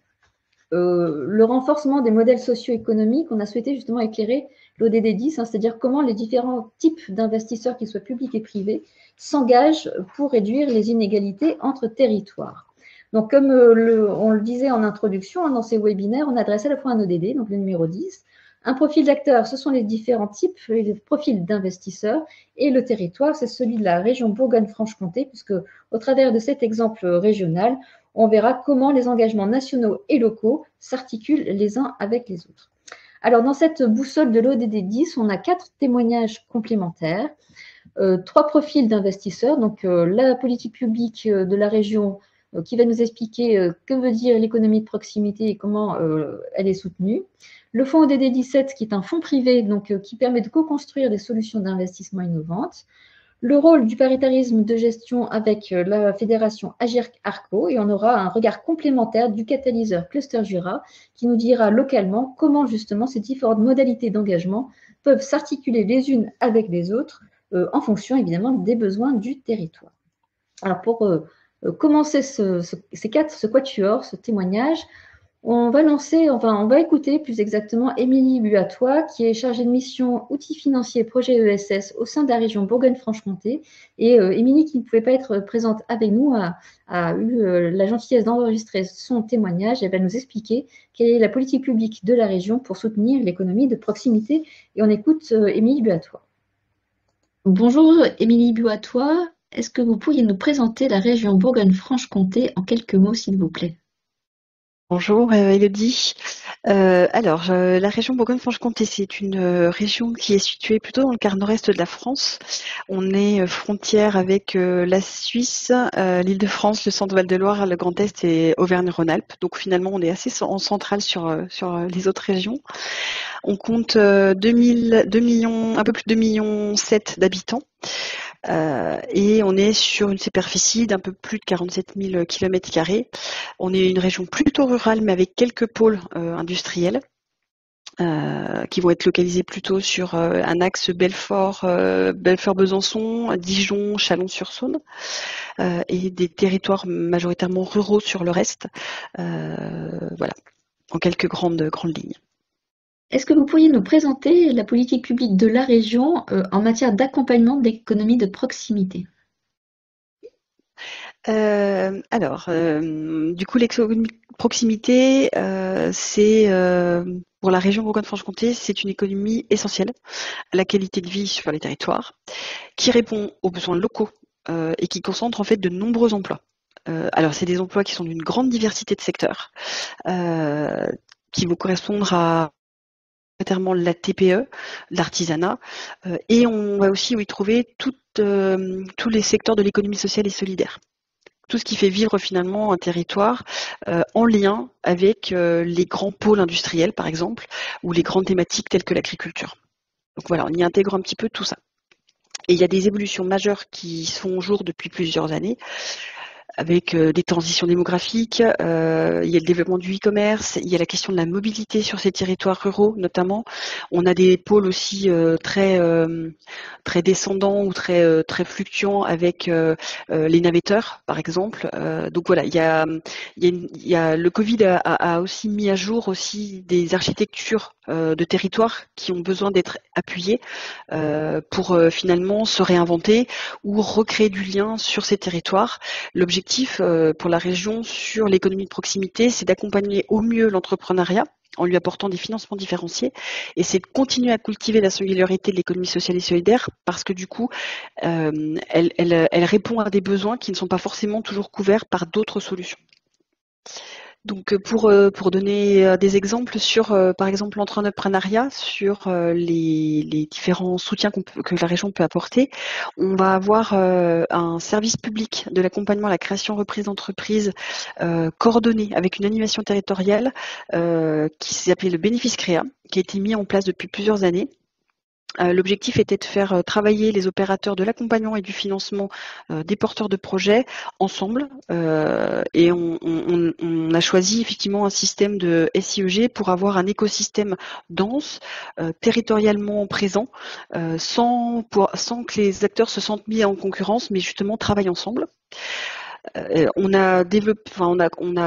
le renforcement des modèles socio-économiques, on a souhaité justement éclairer l'ODD 10, c'est-à-dire comment les différents types d'investisseurs, qu'ils soient publics et privés, s'engagent pour réduire les inégalités entre territoires. Donc, comme on le disait en introduction, dans ces webinaires, on adresse à la fois un ODD, donc le numéro 10, un profil d'acteur, ce sont les différents types, les profils d'investisseurs, et le territoire, c'est celui de la région Bourgogne-Franche-Comté, puisque au travers de cet exemple régional, on verra comment les engagements nationaux et locaux s'articulent les uns avec les autres. Alors, dans cette boussole de l'ODD 10, on a 4 témoignages complémentaires, 3 profils d'investisseurs, donc la politique publique de la région qui va nous expliquer que veut dire l'économie de proximité et comment elle est soutenue. Le fonds ODD 17, qui est un fonds privé, donc qui permet de co-construire des solutions d'investissement innovantes. Le rôle du paritarisme de gestion avec la fédération Agirc-Arco, et on aura un regard complémentaire du catalyseur Cluster Jura qui nous dira localement comment justement ces différentes modalités d'engagement peuvent s'articuler les unes avec les autres en fonction évidemment des besoins du territoire. Alors pour commencer ce quatuor, ce témoignage, on va écouter plus exactement Émilie Buatois, qui est chargée de mission outils financiers projet ESS au sein de la région Bourgogne-Franche-Comté. Et Émilie, qui ne pouvait pas être présente avec nous, a eu la gentillesse d'enregistrer son témoignage et va nous expliquer quelle est la politique publique de la région pour soutenir l'économie de proximité. Et on écoute Émilie Buatois. Bonjour Émilie Buatois, est-ce que vous pourriez nous présenter la région Bourgogne-Franche-Comté en quelques mots s'il vous plaît? Bonjour Elodie. La région Bourgogne-Franche-Comté, c'est une région qui est située plutôt dans le quart nord-est de la France. On est frontière avec la Suisse, l'Île-de-France, le Centre Val-de-Loire, le Grand Est et Auvergne-Rhône-Alpes. Donc finalement, on est assez en centrale sur les autres régions. On compte un peu plus de 2,7 millions d'habitants. Et on est sur une superficie d'un peu plus de 47 000 km². On est une région plutôt rurale, mais avec quelques pôles industriels qui vont être localisés plutôt sur un axe Belfort-Besançon, Dijon, Chalon-sur-Saône, et des territoires majoritairement ruraux sur le reste. Voilà, en quelques grandes lignes. Est-ce que vous pourriez nous présenter la politique publique de la région en matière d'accompagnement de l'économie de proximité? Du coup, l'économie de proximité, c'est pour la région Bourgogne-Franche-Comté, c'est une économie essentielle à la qualité de vie sur les territoires, qui répond aux besoins locaux et qui concentre en fait de nombreux emplois. Alors, c'est des emplois qui sont d'une grande diversité de secteurs, qui vont correspondre à la TPE, l'artisanat, et on va aussi y trouver tous les secteurs de l'économie sociale et solidaire. Tout ce qui fait vivre finalement un territoire en lien avec les grands pôles industriels, par exemple, ou les grandes thématiques telles que l'agriculture. Donc voilà, on y intègre un petit peu tout ça. Et il y a des évolutions majeures qui se font au jour depuis plusieurs années, avec des transitions démographiques, il y a le développement du e-commerce, il y a la question de la mobilité sur ces territoires ruraux notamment. On a des pôles aussi très descendants ou très fluctuants avec les navetteurs par exemple. Donc voilà, il y a le Covid a aussi mis à jour aussi des architectures de territoires qui ont besoin d'être appuyées pour finalement se réinventer ou recréer du lien sur ces territoires. L'objectif pour la région sur l'économie de proximité, c'est d'accompagner au mieux l'entrepreneuriat en lui apportant des financements différenciés, et c'est de continuer à cultiver la singularité de l'économie sociale et solidaire parce que du coup, elle répond à des besoins qui ne sont pas forcément toujours couverts par d'autres solutions. Donc pour donner des exemples sur par exemple l'entrepreneuriat, sur les différents soutiens que la région peut apporter, on va avoir un service public de l'accompagnement à la création reprise d'entreprise coordonné avec une animation territoriale qui s'appelait le Bénéfice Créa, qui a été mis en place depuis plusieurs années. L'objectif était de faire travailler les opérateurs de l'accompagnement et du financement des porteurs de projets ensemble. Et on a choisi effectivement un système de SIEG pour avoir un écosystème dense, territorialement présent, sans que les acteurs se sentent mis en concurrence, mais justement travaillent ensemble. On a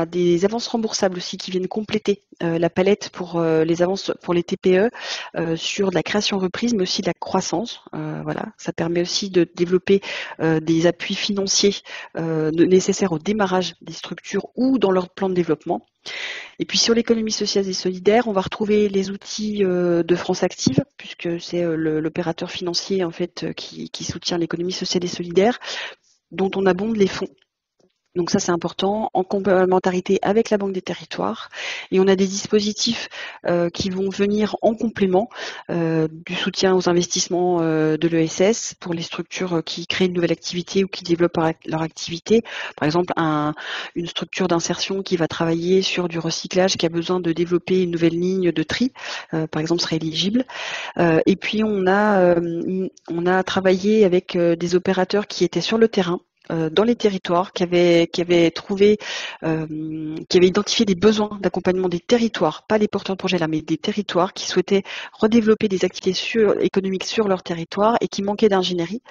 des avances remboursables aussi qui viennent compléter la palette pour les avances pour les TPE sur de la création reprise, mais aussi de la croissance. Voilà, ça permet aussi de développer des appuis financiers nécessaires au démarrage des structures ou dans leur plan de développement. Et puis sur l'économie sociale et solidaire, on va retrouver les outils de France Active, puisque c'est l'opérateur financier en fait qui soutient l'économie sociale et solidaire, dont on abonde les fonds. Donc ça, c'est important, en complémentarité avec la Banque des Territoires. Et on a des dispositifs qui vont venir en complément du soutien aux investissements de l'ESS pour les structures qui créent une nouvelle activité ou qui développent leur activité. Par exemple, une structure d'insertion qui va travailler sur du recyclage, qui a besoin de développer une nouvelle ligne de tri, par exemple, serait éligible. Et puis, on a travaillé avec des opérateurs qui étaient sur le terrain, dans les territoires, qui avaient identifié des besoins d'accompagnement des territoires, pas les porteurs de projets là, mais des territoires qui souhaitaient redévelopper des activités économiques sur leur territoire et qui manquaient d'ingénierie.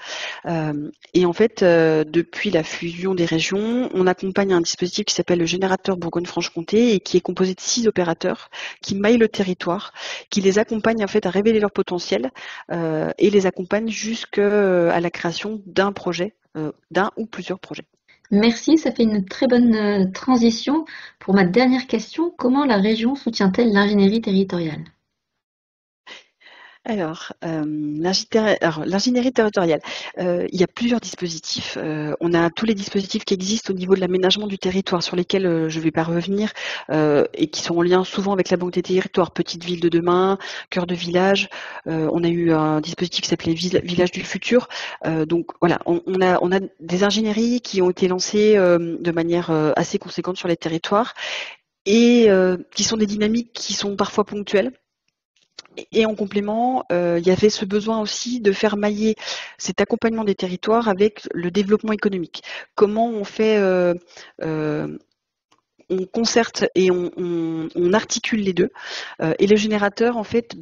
Et en fait, depuis la fusion des régions, on accompagne un dispositif qui s'appelle le générateur Bourgogne-Franche-Comté et qui est composé de 6 opérateurs qui maillent le territoire, qui les accompagnent en fait à révéler leur potentiel et les accompagnent jusqu'à la création d'un projet, d'un ou plusieurs projets. Merci, ça fait une très bonne transition pour ma dernière question. Comment la région soutient-elle l'ingénierie territoriale ? Alors, l'ingénierie territoriale, il y a plusieurs dispositifs. On a tous les dispositifs qui existent au niveau de l'aménagement du territoire sur lesquels je ne vais pas revenir et qui sont en lien souvent avec la Banque des Territoires, Petite Ville de demain, Cœur de village. On a eu un dispositif qui s'appelait Village du futur. Donc voilà, on a des ingénieries qui ont été lancées de manière assez conséquente sur les territoires et qui sont des dynamiques qui sont parfois ponctuelles. Et en complément, il y avait ce besoin aussi de faire mailler cet accompagnement des territoires avec le développement économique. Comment on fait, on concerte et on articule les deux. Et le générateur, en fait,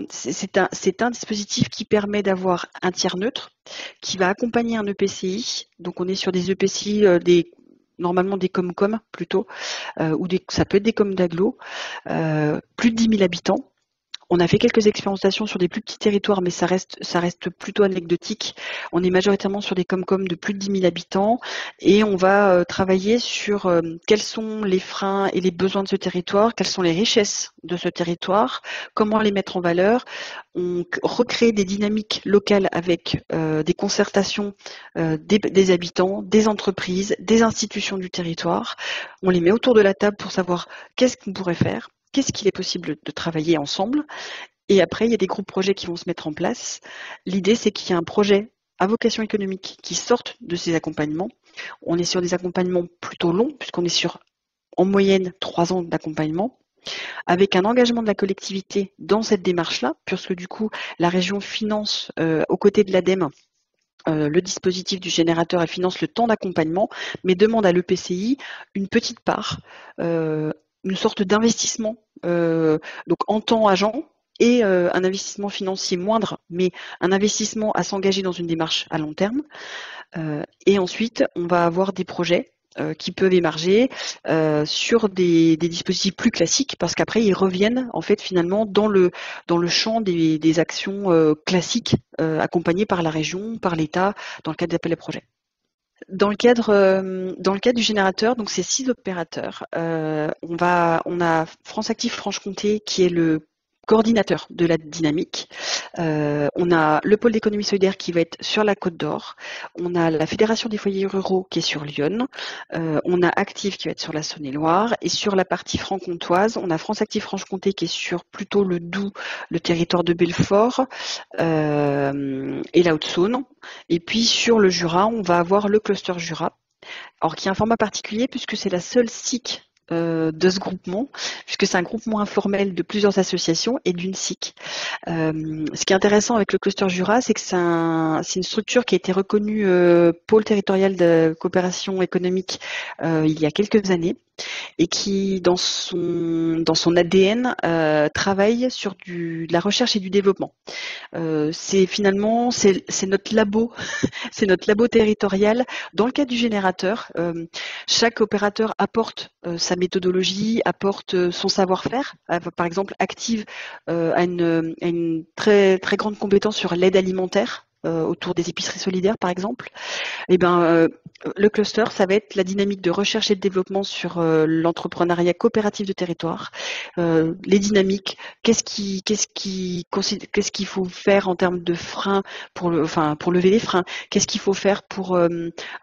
c'est un dispositif qui permet d'avoir un tiers neutre qui va accompagner un EPCI. Donc on est sur des EPCI, normalement des Comcom plutôt, ou ça peut être des com d'agglo, plus de 10 000 habitants. On a fait quelques expérimentations sur des plus petits territoires, mais ça reste plutôt anecdotique. On est majoritairement sur des Comcom de plus de 10 000 habitants et on va travailler sur quels sont les freins et les besoins de ce territoire, quelles sont les richesses de ce territoire, comment les mettre en valeur. On recrée des dynamiques locales avec des concertations des habitants, des entreprises, des institutions du territoire. On les met autour de la table pour savoir qu'est-ce qu'on pourrait faire. Qu'est-ce qu'il est possible de travailler ensemble? Et après, il y a des groupes projets qui vont se mettre en place. L'idée, c'est qu'il y a un projet à vocation économique qui sorte de ces accompagnements. On est sur des accompagnements plutôt longs, puisqu'on est sur, en moyenne, 3 ans d'accompagnement, avec un engagement de la collectivité dans cette démarche-là, puisque du coup, la région finance, aux côtés de l'ADEME, le dispositif du générateur, elle finance le temps d'accompagnement, mais demande à l'EPCI une petite part, une sorte d'investissement donc en temps agent et un investissement financier moindre, mais un investissement à s'engager dans une démarche à long terme. Et ensuite, on va avoir des projets qui peuvent émerger sur des dispositifs plus classiques, parce qu'après ils reviennent en fait finalement dans le champ des actions classiques accompagnées par la région, par l'État, dans le cadre d'appels à projets. Dans le cadre du générateur, donc c'est 6 opérateurs. On a France Active Franche-Comté qui est le coordinateur de la dynamique. On a le pôle d'économie solidaire qui va être sur la Côte d'Or. On a la Fédération des foyers ruraux qui est sur Lyon. On a Active qui va être sur la Saône-et-Loire. Et sur la partie franc-comtoise, on a France Active Franche-Comté qui est sur plutôt le Doubs, le territoire de Belfort et la Haute-Saône. Et puis sur le Jura, on va avoir le cluster Jura. Alors qui a un format particulier puisque c'est la seule SIC de ce groupement, puisque c'est un groupement informel de plusieurs associations et d'une SIC. Ce qui est intéressant avec le cluster Jura, c'est que c'est une structure qui a été reconnue pôle territorial de coopération économique il y a quelques années et qui, dans son ADN, travaille sur de la recherche et du développement. C'est notre labo, c'est notre labo territorial. Dans le cadre du générateur, chaque opérateur apporte sa méthodologie, apporte son savoir-faire. Par exemple, Active a une très très grande compétence sur l'aide alimentaire. Autour des épiceries solidaires, par exemple, le cluster, ça va être la dynamique de recherche et de développement sur l'entrepreneuriat coopératif de territoire, les dynamiques, qu'est-ce qu'il faut faire en termes de freins pour lever les freins, qu'est-ce qu'il faut faire pour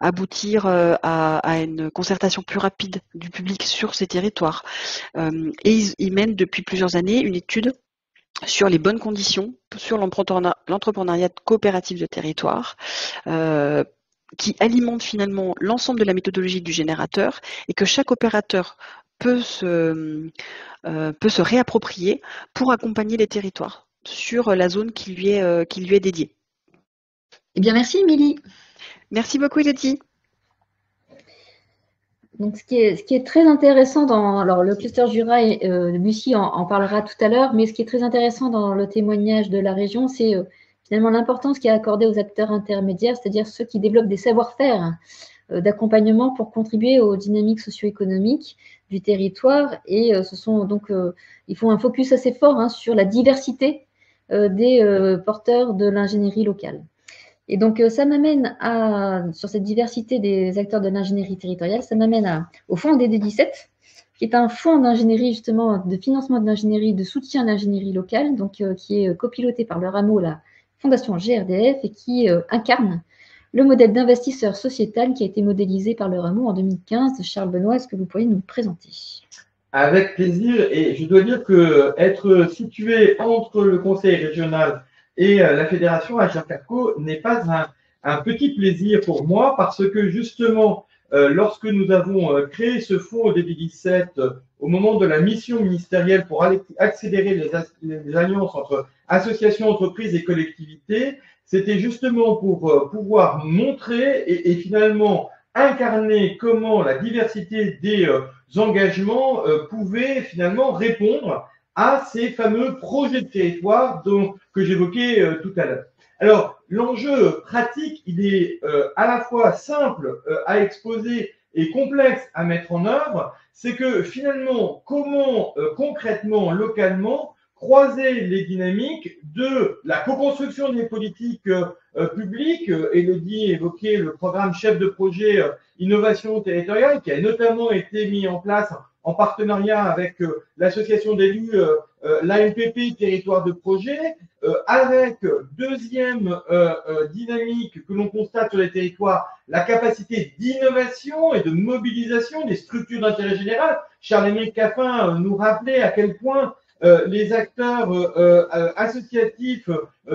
aboutir à une concertation plus rapide du public sur ces territoires. Et ils mènent depuis plusieurs années une étude sur les bonnes conditions, sur l'entrepreneuriat coopératif de territoire, qui alimente finalement l'ensemble de la méthodologie du générateur et que chaque opérateur peut se réapproprier pour accompagner les territoires sur la zone qui lui est dédiée. Eh bien, merci Émilie. Merci beaucoup Elodie. Donc, ce qui est très intéressant alors le cluster Jura, Lucie en parlera tout à l'heure, mais ce qui est très intéressant dans le témoignage de la région, c'est finalement l'importance qui est accordée aux acteurs intermédiaires, c'est-à-dire ceux qui développent des savoir-faire d'accompagnement pour contribuer aux dynamiques socio-économiques du territoire. Et ils font un focus assez fort sur la diversité des porteurs de l'ingénierie locale. Et donc, ça m'amène sur cette diversité des acteurs de l'ingénierie territoriale, ça m'amène au fonds DD17, qui est un fonds d'ingénierie, justement, de financement de l'ingénierie, de soutien à l'ingénierie locale, donc qui est copiloté par le rameau, la Fondation GRDF, et qui incarne le modèle d'investisseur sociétal qui a été modélisé par le rameau en 2015. Charles Benoît, est-ce que vous pourriez nous le présenter ? Avec plaisir, et je dois dire que être situé entre le conseil régional et la fédération Agirc-Arrco n'est pas un petit plaisir pour moi parce que justement, lorsque nous avons créé ce fonds au DD17 au moment de la mission ministérielle pour accélérer les alliances entre associations, entreprises et collectivités, c'était justement pour pouvoir montrer et finalement incarner comment la diversité des engagements pouvait finalement répondre à ces fameux projets de territoire que j'évoquais tout à l'heure. Alors, l'enjeu pratique, il est à la fois simple à exposer et complexe à mettre en œuvre. C'est que finalement, comment concrètement, localement, croiser les dynamiques de la co-construction des politiques publiques. Élodie évoquait le programme chef de projet innovation territoriale qui a notamment été mis en place en partenariat avec l'association d'élus, l'AMPP Territoire de Projet, avec deuxième dynamique que l'on constate sur les territoires, la capacité d'innovation et de mobilisation des structures d'intérêt général. Charles-Émeric Caffin nous rappelait à quel point les acteurs associatifs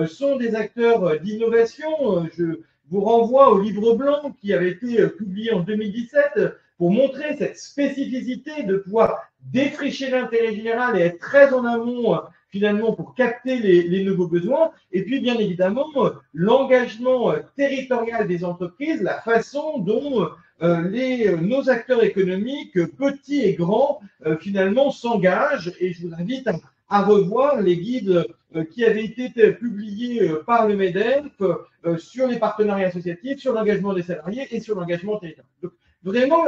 sont des acteurs d'innovation. Je vous renvoie au livre blanc qui avait été publié en 2017 pour montrer cette spécificité de pouvoir défricher l'intérêt général et être très en amont finalement pour capter les nouveaux besoins. Et puis bien évidemment, l'engagement territorial des entreprises, la façon dont nos acteurs économiques, petits et grands, finalement s'engagent. Et je vous invite à revoir les guides qui avaient été publiés par le MEDEF sur les partenariats associatifs, sur l'engagement des salariés et sur l'engagement territorial. Donc, vraiment,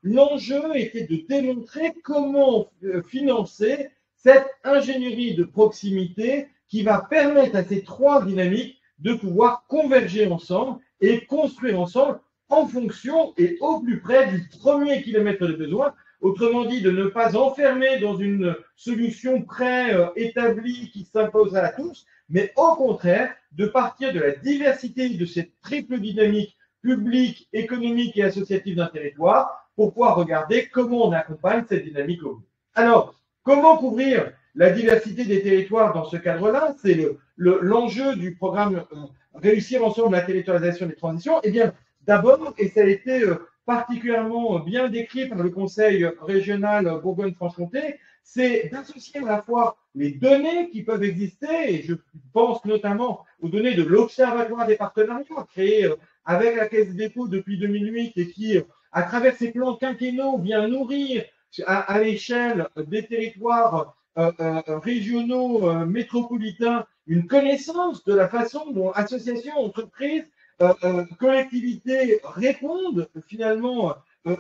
l'enjeu était de démontrer comment financer cette ingénierie de proximité qui va permettre à ces trois dynamiques de pouvoir converger ensemble et construire ensemble en fonction et au plus près du premier kilomètre de besoin, Autrement dit, de ne pas enfermer dans une solution préétablie qui s'impose à tous, mais au contraire, de partir de la diversité de cette triple dynamique publique, économique et associative d'un territoire pour pouvoir regarder comment on accompagne cette dynamique au mieux. Alors, comment couvrir la diversité des territoires dans ce cadre-là? C'est l'enjeu du programme Réussir ensemble la territorialisation des transitions. Eh bien, d'abord, et ça a été particulièrement bien décrit par le Conseil régional Bourgogne-Franche-Comté, c'est d'associer à la fois les données qui peuvent exister, et je pense notamment aux données de l'Observatoire des partenariats créé avec la Caisse des dépôts depuis 2008 et qui, à travers ces plans quinquennaux, vient nourrir à l'échelle des territoires régionaux, métropolitains, une connaissance de la façon dont associations, entreprises, collectivités répondent finalement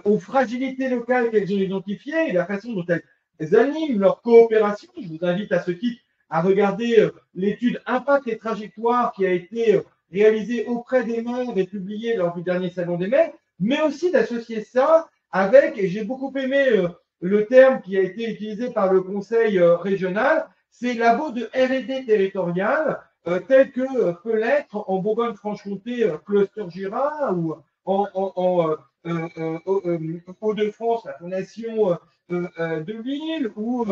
aux fragilités locales qu'elles ont identifiées et la façon dont elles animent leur coopération. Je vous invite à ce titre à regarder l'étude Impact et Trajectoire qui a été réalisée auprès des maires et publiée lors du dernier Salon des maires, mais aussi d'associer ça avec, et j'ai beaucoup aimé le terme qui a été utilisé par le Conseil régional, c'est labo de R&D territorial, tel que peut l'être en Bourgogne-Franche-Comté, Cluster Gira, ou en Hauts-de-France, la Fondation de Lille, ou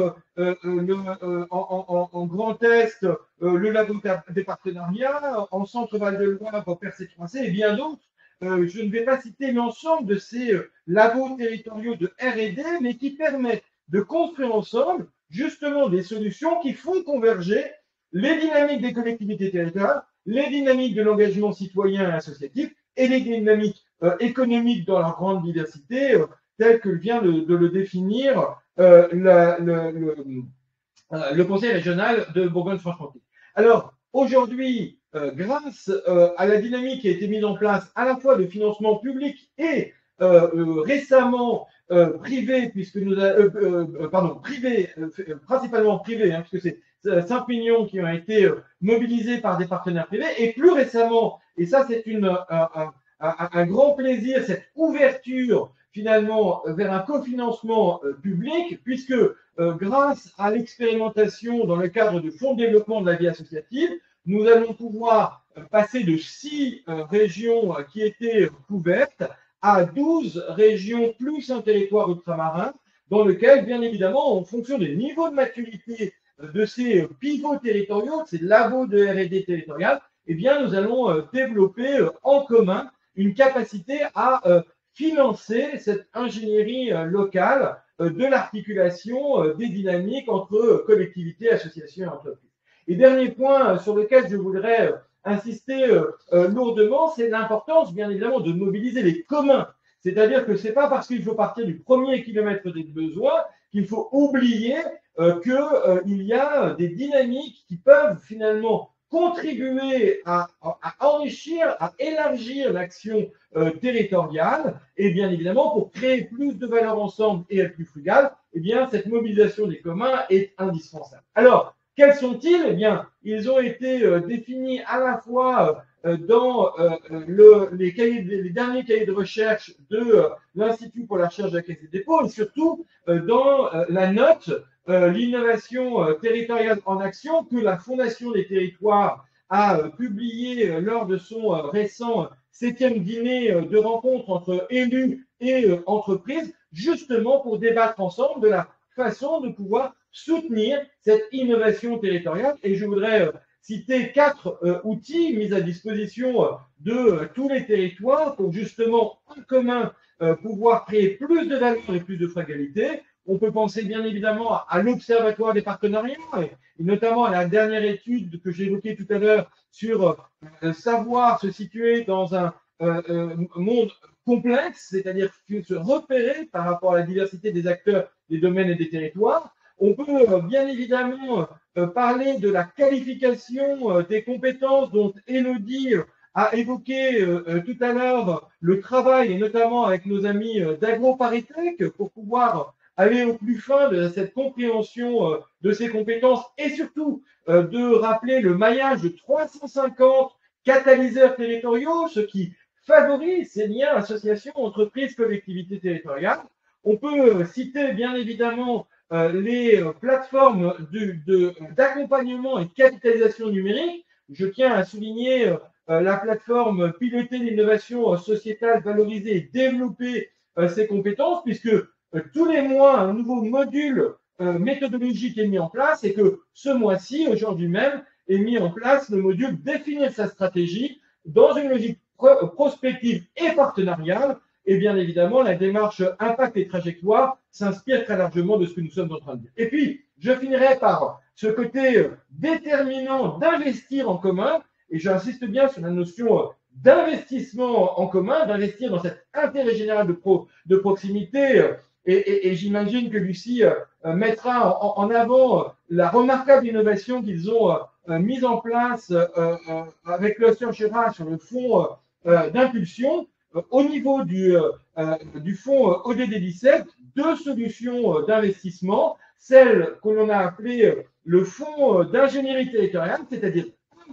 en Grand Est, le labo des partenariats, en Centre-Val de Loire, Percé-Troncé, et bien d'autres. Je ne vais pas citer l'ensemble de ces labos territoriaux de R&D, mais qui permettent de construire ensemble justement des solutions qui font converger les dynamiques des collectivités territoriales, les dynamiques de l'engagement citoyen et associatif et les dynamiques économiques dans leur grande diversité, telles que vient de le définir le Conseil régional de Bourgogne-Franche-Comté. Alors, aujourd'hui, grâce à la dynamique qui a été mise en place à la fois de financement public et récemment privé, puisque nous principalement privé, hein, puisque c'est 5 millions qui ont été mobilisés par des partenaires privés, et plus récemment, et ça c'est un grand plaisir, cette ouverture finalement vers un cofinancement public, puisque grâce à l'expérimentation dans le cadre du Fonds de développement de la vie associative, nous allons pouvoir passer de 6 régions qui étaient couvertes à 12 régions plus un territoire ultramarin, dans lequel, bien évidemment, en fonction des niveaux de maturité de ces pivots territoriaux, de ces labos de R&D territorial, eh bien, nous allons développer en commun une capacité à financer cette ingénierie locale de l'articulation des dynamiques entre collectivités, associations et entreprises. Et dernier point sur lequel je voudrais insister lourdement, c'est l'importance, bien évidemment, de mobiliser les communs. C'est-à-dire que ce n'est pas parce qu'il faut partir du premier kilomètre des besoins qu'il faut oublier qu'il y a des dynamiques qui peuvent finalement contribuer à enrichir, à élargir l'action territoriale, et bien évidemment, pour créer plus de valeur ensemble et être plus frugal, eh bien, cette mobilisation des communs est indispensable. Alors, quels sont-ils? Eh bien, ils ont été définis à la fois dans les derniers cahiers de recherche de l'Institut pour la recherche de la Caisse des dépôts et surtout dans la note l'innovation territoriale en action que la Fondation des territoires a publiée lors de son récent 7e dîner de rencontre entre élus et entreprises, justement pour débattre ensemble de la façon de pouvoir soutenir cette innovation territoriale. Et je voudrais citer 4 outils mis à disposition de tous les territoires pour justement en commun pouvoir créer plus de valeur et plus de frugalité. On peut penser bien évidemment à l'Observatoire des partenariats et notamment à la dernière étude que j'ai évoquée tout à l'heure sur savoir se situer dans un monde complexe, c'est-à-dire se repérer par rapport à la diversité des acteurs, des domaines et des territoires. On peut bien évidemment parler de la qualification des compétences dont Élodie a évoqué tout à l'heure le travail, et notamment avec nos amis d'AgroParisTech, pour pouvoir aller au plus fin de cette compréhension de ces compétences et surtout de rappeler le maillage de 350 catalyseurs territoriaux, ce qui favorise ces liens associations, entreprises, collectivités territoriales. On peut citer bien évidemment les plateformes d'accompagnement et de capitalisation numérique. Je tiens à souligner la plateforme Piloter l'innovation sociétale, valoriser et développer ses compétences, puisque tous les mois, un nouveau module méthodologique est mis en place et que ce mois-ci, aujourd'hui même, est mis en place le module définir sa stratégie dans une logique prospective et partenariale. Et bien évidemment, la démarche impact et trajectoire s'inspire très largement de ce que nous sommes en train de dire. Et puis, je finirai par ce côté déterminant d'investir en commun, et j'insiste bien sur la notion d'investissement en commun, d'investir dans cet intérêt général de proximité. Et j'imagine que Lucie mettra en avant la remarquable innovation qu'ils ont mise en place avec l'Océan Chira sur le fonds d'impulsion. Au niveau du fonds ODD 17, deux solutions d'investissement, celle que l'on a appelée le fonds d'ingénierie territoriale, c'est-à-dire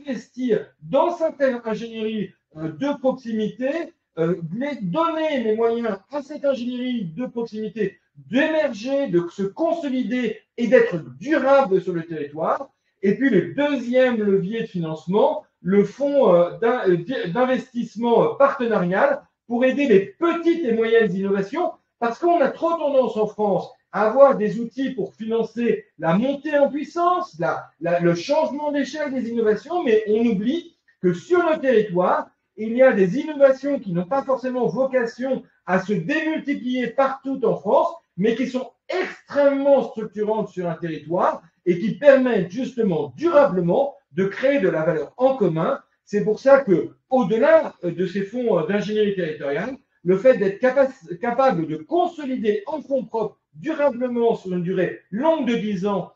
investir dans certaines ingénieries de proximité, donner les moyens à cette ingénierie de proximité d'émerger, de se consolider et d'être durable sur le territoire. Et puis le deuxième levier de financement, le fonds d'investissement partenarial pour aider les petites et moyennes innovations, parce qu'on a trop tendance en France à avoir des outils pour financer la montée en puissance, le changement d'échelle des innovations, mais on oublie que sur le territoire, il y a des innovations qui n'ont pas forcément vocation à se démultiplier partout en France, mais qui sont extrêmement structurantes sur un territoire et qui permettent justement durablement de créer de la valeur en commun. C'est pour ça que, au-delà de ces fonds d'ingénierie territoriale, le fait d'être capable de consolider en fonds propres durablement sur une durée longue de 10 ans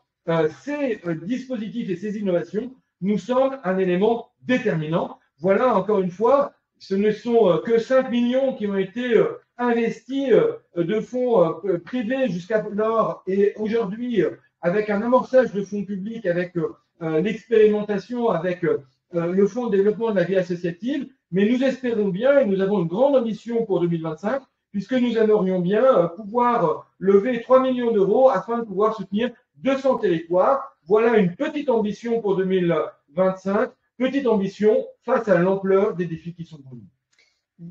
ces dispositifs et ces innovations nous semble un élément déterminant. Voilà, encore une fois, ce ne sont que 5 millions qui ont été investis de fonds privés jusqu'alors et aujourd'hui avec un amorçage de fonds publics, avec l'expérimentation, avec le fonds de développement de la vie associative. Mais nous espérons bien et nous avons une grande ambition pour 2025 puisque nous aimerions bien pouvoir lever 3 millions d'euros afin de pouvoir soutenir 200 territoires. Voilà une petite ambition pour 2025. Petite ambition face à l'ampleur des défis qui sont devant nous.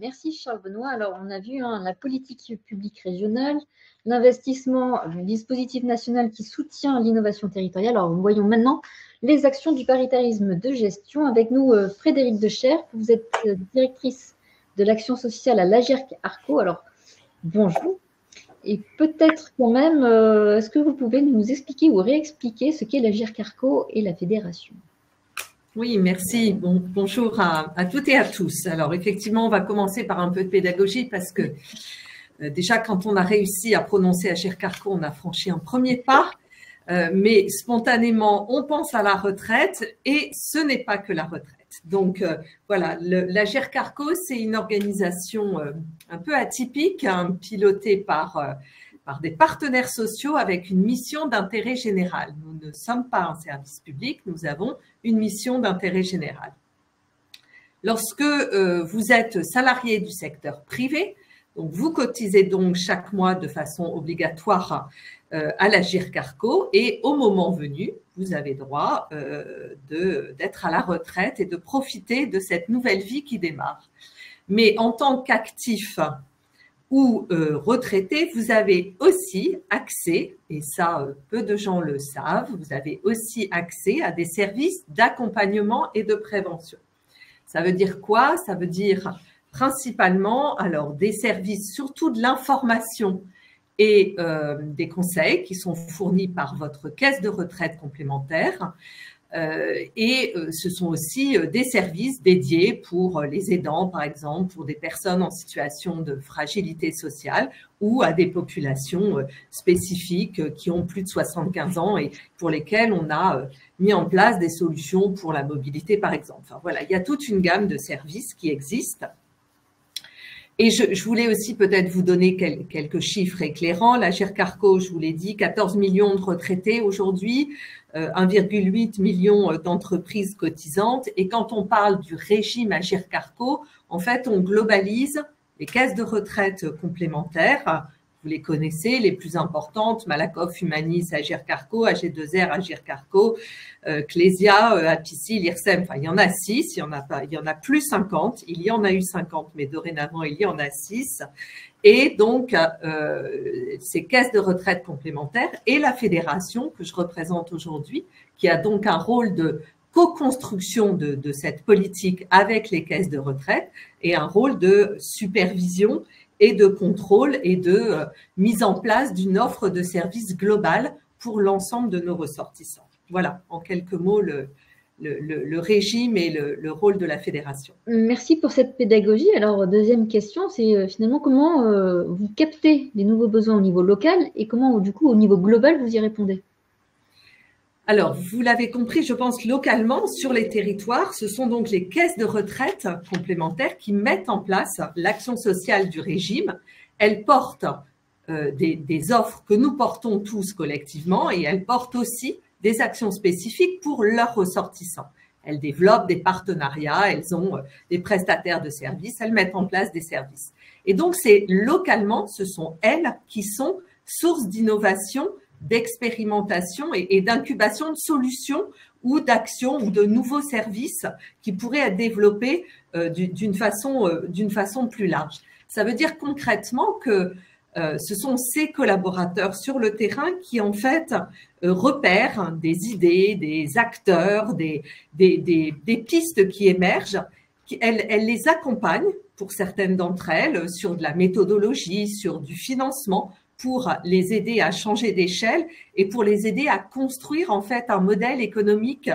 Merci Charles Benoît. Alors, on a vu la politique publique régionale, l'investissement, le dispositif national qui soutient l'innovation territoriale. Alors, nous voyons maintenant les actions du paritarisme de gestion. Avec nous, Frédérique Decher, vous êtes directrice de l'action sociale à l'Agirc Arco. Alors, bonjour. Et peut-être quand même, est-ce que vous pouvez nous expliquer ou réexpliquer ce qu'est l'Agirc Arco et la fédération ? Oui, merci. Bonjour à toutes et à tous. Alors, effectivement, on va commencer par un peu de pédagogie parce que déjà, quand on a réussi à prononcer Agirc Arco, on a franchi un premier pas. Mais spontanément, on pense à la retraite et ce n'est pas que la retraite. Donc, voilà, l'Agirc Arco, c'est une organisation un peu atypique, pilotée par des partenaires sociaux avec une mission d'intérêt général. Nous ne sommes pas un service public, nous avons une mission d'intérêt général. Lorsque vous êtes salarié du secteur privé, donc vous cotisez donc chaque mois de façon obligatoire à l'Agirc Arco et au moment venu, vous avez droit d'être à la retraite et de profiter de cette nouvelle vie qui démarre. Mais en tant qu'actif ou retraité, vous avez aussi accès, et ça peu de gens le savent, vous avez aussi accès à des services d'accompagnement et de prévention. Ça veut dire quoi? Ça veut dire principalement alors des services, surtout de l'information et des conseils qui sont fournis par votre caisse de retraite complémentaire. Et ce sont aussi des services dédiés pour les aidants, par exemple, pour des personnes en situation de fragilité sociale ou à des populations spécifiques qui ont plus de 75 ans et pour lesquelles on a mis en place des solutions pour la mobilité, par exemple. Enfin, voilà, il y a toute une gamme de services qui existent. Et je voulais aussi peut-être vous donner quelques chiffres éclairants. L'Agirc Arco, je vous l'ai dit, 14 millions de retraités aujourd'hui, 1,8 million d'entreprises cotisantes. Et quand on parle du régime Agirc Arco, en fait, on globalise les caisses de retraite complémentaires, Vous les connaissez, les plus importantes, Malakoff, Humanis, Agirc Arrco, AG2R, Agirc Arrco, Clésia, Apicil, IRSEM, enfin il y en a 6, il y en a plus 50, il y en a eu 50, mais dorénavant il y en a 6. Et donc, ces caisses de retraite complémentaires et la fédération que je représente aujourd'hui, qui a donc un rôle de co-construction de cette politique avec les caisses de retraite et un rôle de supervision et de contrôle et de mise en place d'une offre de services globale pour l'ensemble de nos ressortissants. Voilà, en quelques mots, le régime et le rôle de la fédération. Merci pour cette pédagogie. Alors, deuxième question, c'est finalement comment vous captez les nouveaux besoins au niveau local et comment, du coup, au niveau global, vous y répondez? Alors, vous l'avez compris, je pense localement, sur les territoires, ce sont donc les caisses de retraite complémentaires qui mettent en place l'action sociale du régime. Elles portent des offres que nous portons tous collectivement et elles portent aussi des actions spécifiques pour leurs ressortissants. Elles développent des partenariats, elles ont des prestataires de services, elles mettent en place des services. Et donc, c'est localement, ce sont elles qui sont source d'innovation, d'expérimentation et d'incubation de solutions ou d'actions ou de nouveaux services qui pourraient être développés d'une façon plus large. Ça veut dire concrètement que ce sont ces collaborateurs sur le terrain qui, en fait, repèrent des idées, des acteurs, des pistes qui émergent. Elles les accompagnent, pour certaines d'entre elles, sur de la méthodologie, sur du financement, pour les aider à changer d'échelle et pour les aider à construire, en fait, un modèle économique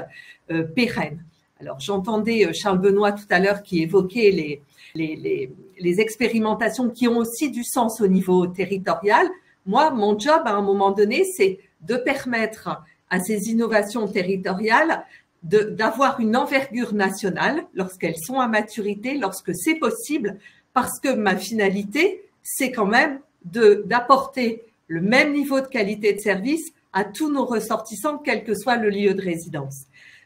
pérenne. Alors, j'entendais Charles Benoît tout à l'heure qui évoquait les expérimentations qui ont aussi du sens au niveau territorial. Moi, mon job, à un moment donné, c'est de permettre à ces innovations territoriales d'avoir une envergure nationale lorsqu'elles sont à maturité, lorsque c'est possible, parce que ma finalité, c'est quand même d'apporter le même niveau de qualité de service à tous nos ressortissants, quel que soit le lieu de résidence.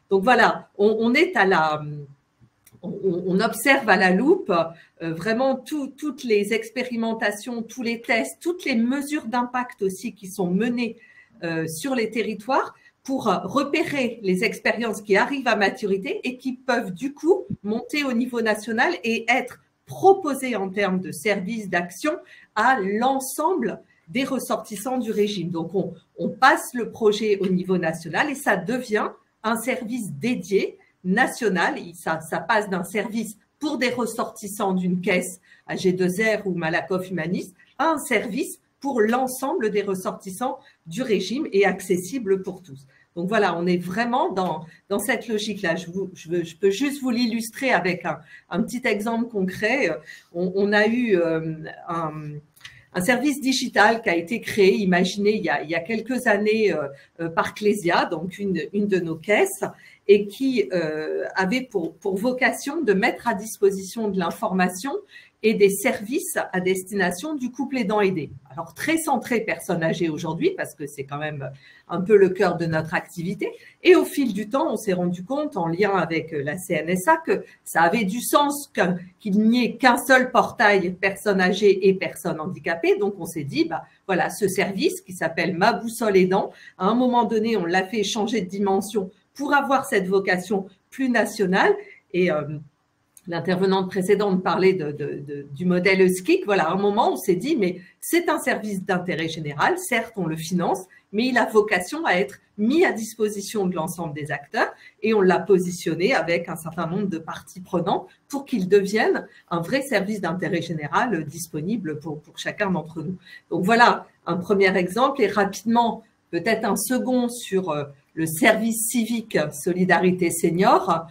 Donc voilà, on observe à la loupe vraiment toutes les expérimentations, tous les tests, toutes les mesures d'impact aussi qui sont menées sur les territoires pour repérer les expériences qui arrivent à maturité et qui peuvent du coup monter au niveau national et être proposées en termes de services d'action à l'ensemble des ressortissants du régime. Donc, on passe le projet au niveau national et ça devient un service dédié national. Ça passe d'un service pour des ressortissants d'une caisse AG2R ou Malakoff Humanis à un service pour l'ensemble des ressortissants du régime et accessible pour tous. Donc voilà, on est vraiment dans cette logique-là. Je peux juste vous l'illustrer avec un petit exemple concret. On a eu un service digital qui a été créé, imaginé il y a quelques années par Clésia, donc une de nos caisses, et qui avait pour vocation de mettre à disposition de l'information et des services à destination du couple aidant aidé. Alors, très centré personnes âgées aujourd'hui, parce que c'est quand même un peu le cœur de notre activité. Et au fil du temps, on s'est rendu compte, en lien avec la CNSA, que ça avait du sens qu'il n'y ait qu'un seul portail personnes âgées et personnes handicapées. Donc, on s'est dit, voilà, ce service qui s'appelle Ma Boussole Aidant, à un moment donné, on l'a fait changer de dimension pour avoir cette vocation plus nationale. Et l'intervenante précédente parlait du modèle ESKIC. Voilà, à un moment, on s'est dit, mais c'est un service d'intérêt général. Certes, on le finance, mais il a vocation à être mis à disposition de l'ensemble des acteurs et on l'a positionné avec un certain nombre de parties prenantes pour qu'il devienne un vrai service d'intérêt général disponible pour chacun d'entre nous. Donc voilà, un premier exemple et rapidement, peut-être un second sur le service civique Solidarité Senior.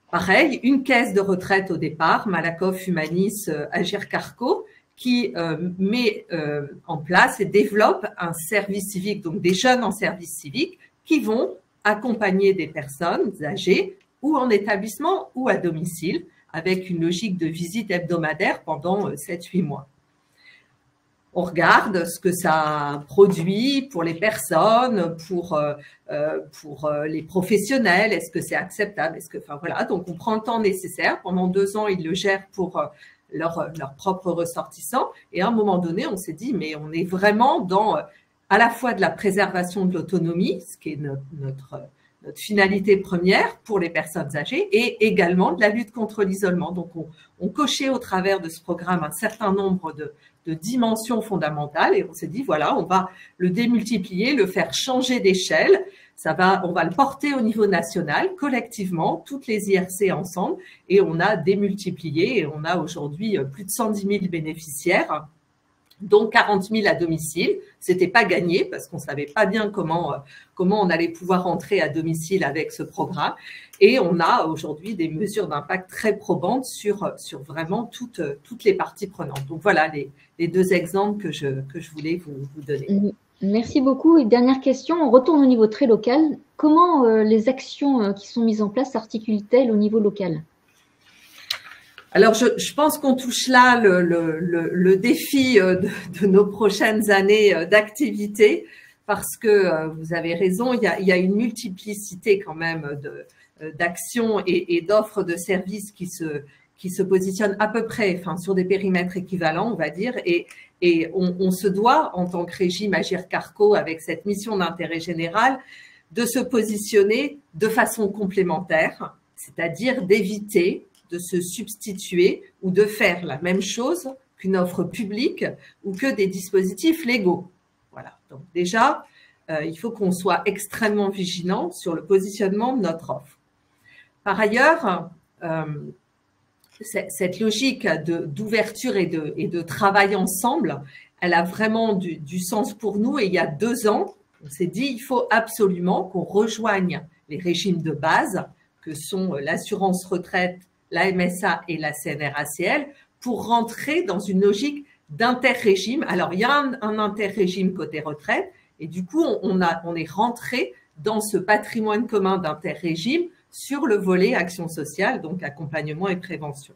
Pareil, une caisse de retraite au départ, Malakoff Humanis, Agirc Arrco, qui met en place et développe un service civique, donc des jeunes en service civique qui vont accompagner des personnes âgées ou en établissement ou à domicile avec une logique de visite hebdomadaire pendant 7-8 mois. On regarde ce que ça produit pour les personnes, pour les professionnels. Est-ce que c'est acceptable? Enfin voilà. Donc on prend le temps nécessaire. Pendant 2 ans, ils le gèrent pour leurs propres ressortissants. Et à un moment donné, on s'est dit, mais on est vraiment dans à la fois de la préservation de l'autonomie, ce qui est notre finalité première pour les personnes âgées, et également de la lutte contre l'isolement. Donc, on cochait au travers de ce programme un certain nombre de dimensions fondamentales et on s'est dit, voilà, on va le démultiplier, le faire changer d'échelle. On va le porter au niveau national, collectivement, toutes les IRC ensemble, et on a démultiplié et on a aujourd'hui plus de 110 000 bénéficiaires, dont 40 000 à domicile. C'était pas gagné parce qu'on savait pas bien comment on allait pouvoir entrer à domicile avec ce programme. Et on a aujourd'hui des mesures d'impact très probantes sur vraiment toutes les parties prenantes. Donc voilà les deux exemples que je voulais vous donner. Merci beaucoup. Et dernière question, on retourne au niveau très local. Comment les actions qui sont mises en place s'articulent-elles au niveau local ? Alors, je pense qu'on touche là le défi de nos prochaines années d'activité, parce que vous avez raison, il y a une multiplicité quand même d'actions et d'offres de services qui se positionnent à peu près, enfin, sur des périmètres équivalents, on va dire, et on se doit, en tant que régime Agir Carco, avec cette mission d'intérêt général, de se positionner de façon complémentaire, c'est-à-dire d'éviter de se substituer ou de faire la même chose qu'une offre publique ou que des dispositifs légaux. Voilà. Donc déjà, il faut qu'on soit extrêmement vigilant sur le positionnement de notre offre. Par ailleurs, cette logique d'ouverture et de travail ensemble, elle a vraiment du sens pour nous. Et il y a 2 ans, on s'est dit, il faut absolument qu'on rejoigne les régimes de base, que sont l'assurance retraite, la MSA et la CNRACL, pour rentrer dans une logique d'interrégime. Alors, il y a un interrégime côté retraite, et du coup, on est rentré dans ce patrimoine commun d'interrégime sur le volet action sociale, donc accompagnement et prévention.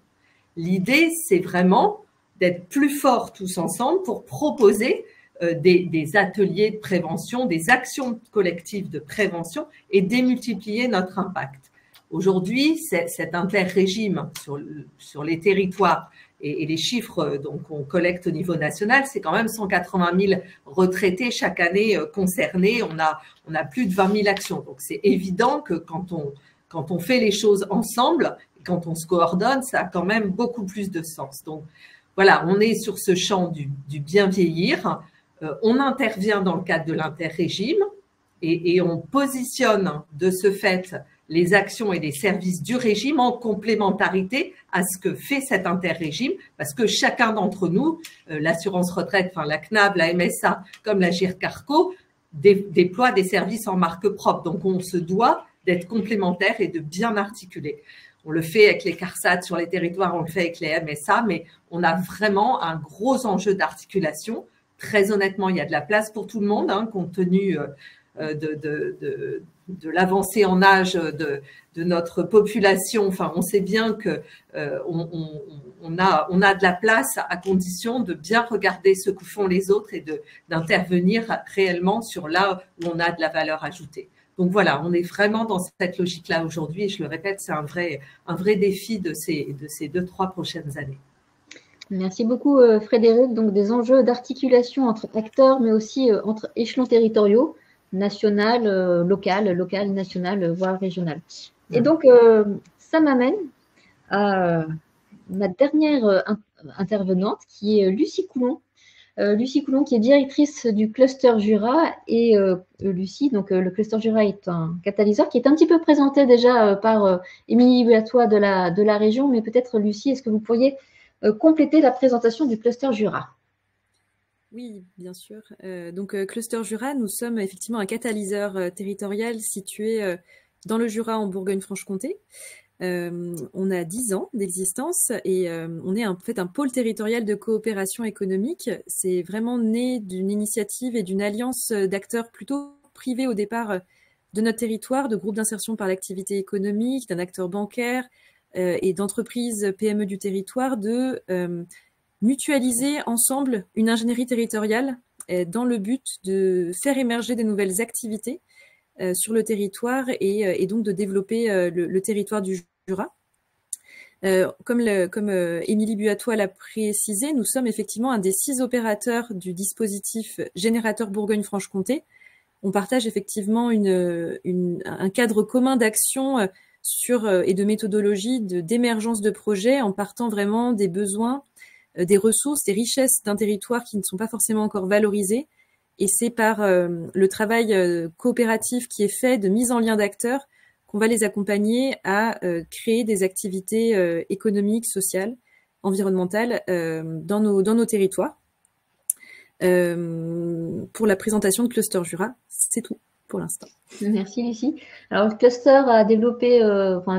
L'idée, c'est vraiment d'être plus forts tous ensemble pour proposer des ateliers de prévention, des actions collectives de prévention et démultiplier notre impact. Aujourd'hui, cet interrégime sur les territoires et les chiffres qu'on collecte au niveau national, c'est quand même 180 000 retraités chaque année concernés. On a plus de 20 000 actions. Donc, c'est évident que quand on fait les choses ensemble, quand on se coordonne, ça a quand même beaucoup plus de sens. Donc, voilà, on est sur ce champ du bien vieillir. On intervient dans le cadre de l'interrégime et on positionne de ce fait les actions et les services du régime en complémentarité à ce que fait cet interrégime, parce que chacun d'entre nous, l'assurance retraite, enfin la CNAB, la MSA, comme l'Agir Carco, déploie des services en marque propre. Donc, on se doit d'être complémentaires et de bien articuler. On le fait avec les CARSAT sur les territoires, on le fait avec les MSA, mais on a vraiment un gros enjeu d'articulation. Très honnêtement, il y a de la place pour tout le monde, compte tenu de l'avancée en âge de notre population. Enfin, on sait bien que on a de la place à condition de bien regarder ce que font les autres et d'intervenir réellement sur là où on a de la valeur ajoutée. Donc voilà, on est vraiment dans cette logique-là aujourd'hui et je le répète, c'est un vrai défi de ces 2-3 prochaines années. Merci beaucoup Frédéric. Donc des enjeux d'articulation entre acteurs, mais aussi entre échelons territoriaux, national, local, national, voire régional. Et donc, ça m'amène à ma dernière intervenante, qui est Lucie Coulon. Lucie Coulon, qui est directrice du Cluster Jura. Et Lucie, donc le Cluster Jura est un catalyseur qui est un petit peu présenté déjà par Émilie Buatois de la région. Mais peut-être, Lucie, est-ce que vous pourriez compléter la présentation du Cluster Jura ? Oui, bien sûr. Donc, Cluster Jura, nous sommes effectivement un catalyseur territorial situé dans le Jura en Bourgogne-Franche-Comté. On a 10 ans d'existence et on est en fait un pôle territorial de coopération économique. C'est vraiment né d'une initiative et d'une alliance d'acteurs plutôt privés au départ de notre territoire, de groupes d'insertion par l'activité économique, d'un acteur bancaire et d'entreprises PME du territoire de mutualiser ensemble une ingénierie territoriale dans le but de faire émerger des nouvelles activités sur le territoire et donc de développer le territoire du Jura. Comme Émilie Buatois l'a précisé, nous sommes effectivement un des 6 opérateurs du dispositif Générateur Bourgogne-Franche-Comté. On partage effectivement un cadre commun d'action et de méthodologie d'émergence de projets en partant vraiment des besoins, des ressources, des richesses d'un territoire qui ne sont pas forcément encore valorisées. Et c'est par le travail coopératif qui est fait de mise en lien d'acteurs qu'on va les accompagner à créer des activités économiques, sociales, environnementales dans nos territoires. Pour la présentation de Cluster Jura, c'est tout pour l'instant. Merci Lucie. Alors le cluster a développé,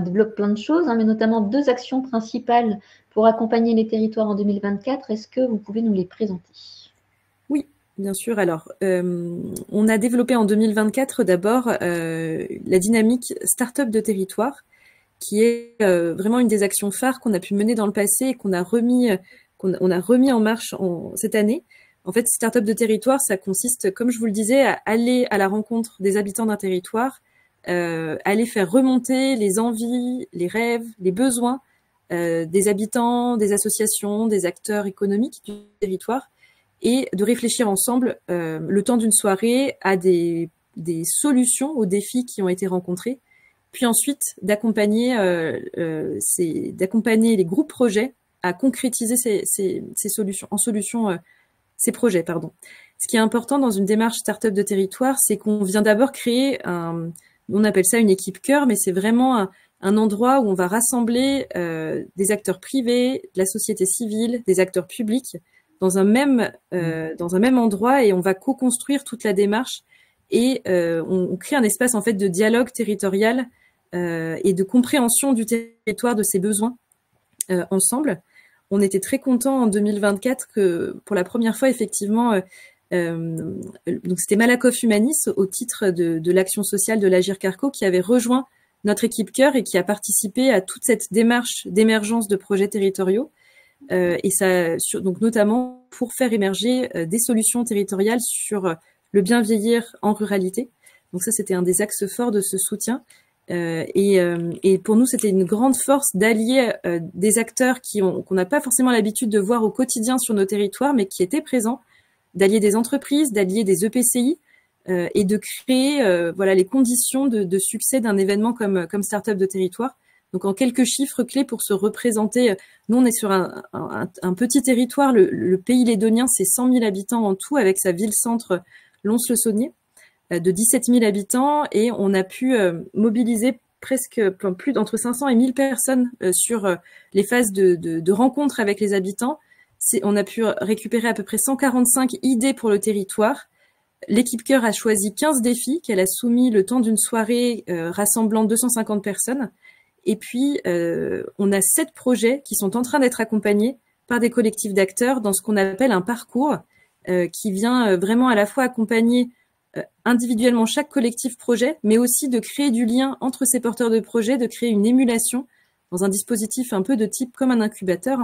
développe plein de choses, mais notamment 2 actions principales pour accompagner les territoires en 2024. Est-ce que vous pouvez nous les présenter? Oui, bien sûr. Alors, on a développé en 2024 d'abord la dynamique Startup de territoire, qui est vraiment une des actions phares qu'on a pu mener dans le passé et qu'on a remis en marche cette année. En fait, Startup de territoire, ça consiste, comme je vous le disais, à aller à la rencontre des habitants d'un territoire, aller faire remonter les envies, les rêves, les besoins des habitants, des associations, des acteurs économiques du territoire, et de réfléchir ensemble le temps d'une soirée à des solutions aux défis qui ont été rencontrés, puis ensuite d'accompagner les groupes projets à concrétiser ces projets. Ce qui est important dans une démarche startup de territoire, c'est qu'on vient d'abord créer on appelle ça une équipe cœur, mais c'est vraiment un endroit où on va rassembler des acteurs privés, de la société civile, des acteurs publics dans un même endroit, et on va co-construire toute la démarche, et on crée un espace en fait de dialogue territorial et de compréhension du territoire, de ses besoins ensemble. On était très contents en 2024 que pour la première fois, effectivement, donc c'était Malakoff Humanis au titre de l'action sociale de l'Agir Carco qui avait rejoint notre équipe cœur et qui a participé à toute cette démarche d'émergence de projets territoriaux. Donc notamment pour faire émerger des solutions territoriales sur le bien vieillir en ruralité. Donc ça, c'était un des axes forts de ce soutien. Et pour nous, c'était une grande force d'allier des acteurs qu'on n'a pas forcément l'habitude de voir au quotidien sur nos territoires, mais qui étaient présents, d'allier des entreprises, d'allier des EPCI, et de créer les conditions de succès d'un événement comme Startup de territoire. Donc en quelques chiffres clés pour se représenter, nous on est sur un petit territoire, le pays lédonien, c'est 100 000 habitants en tout, avec sa ville-centre Lons-le-Saunier, de 17 000 habitants, et on a pu mobiliser plus d'entre 500 et 1000 personnes sur les phases de rencontres avec les habitants. On a pu récupérer à peu près 145 idées pour le territoire. L'équipe cœur a choisi 15 défis qu'elle a soumis le temps d'une soirée rassemblant 250 personnes. Et puis, on a 7 projets qui sont en train d'être accompagnés par des collectifs d'acteurs dans ce qu'on appelle un parcours qui vient vraiment à la fois accompagner individuellement chaque collectif projet, mais aussi de créer du lien entre ces porteurs de projets, de créer une émulation dans un dispositif un peu de type comme un incubateur,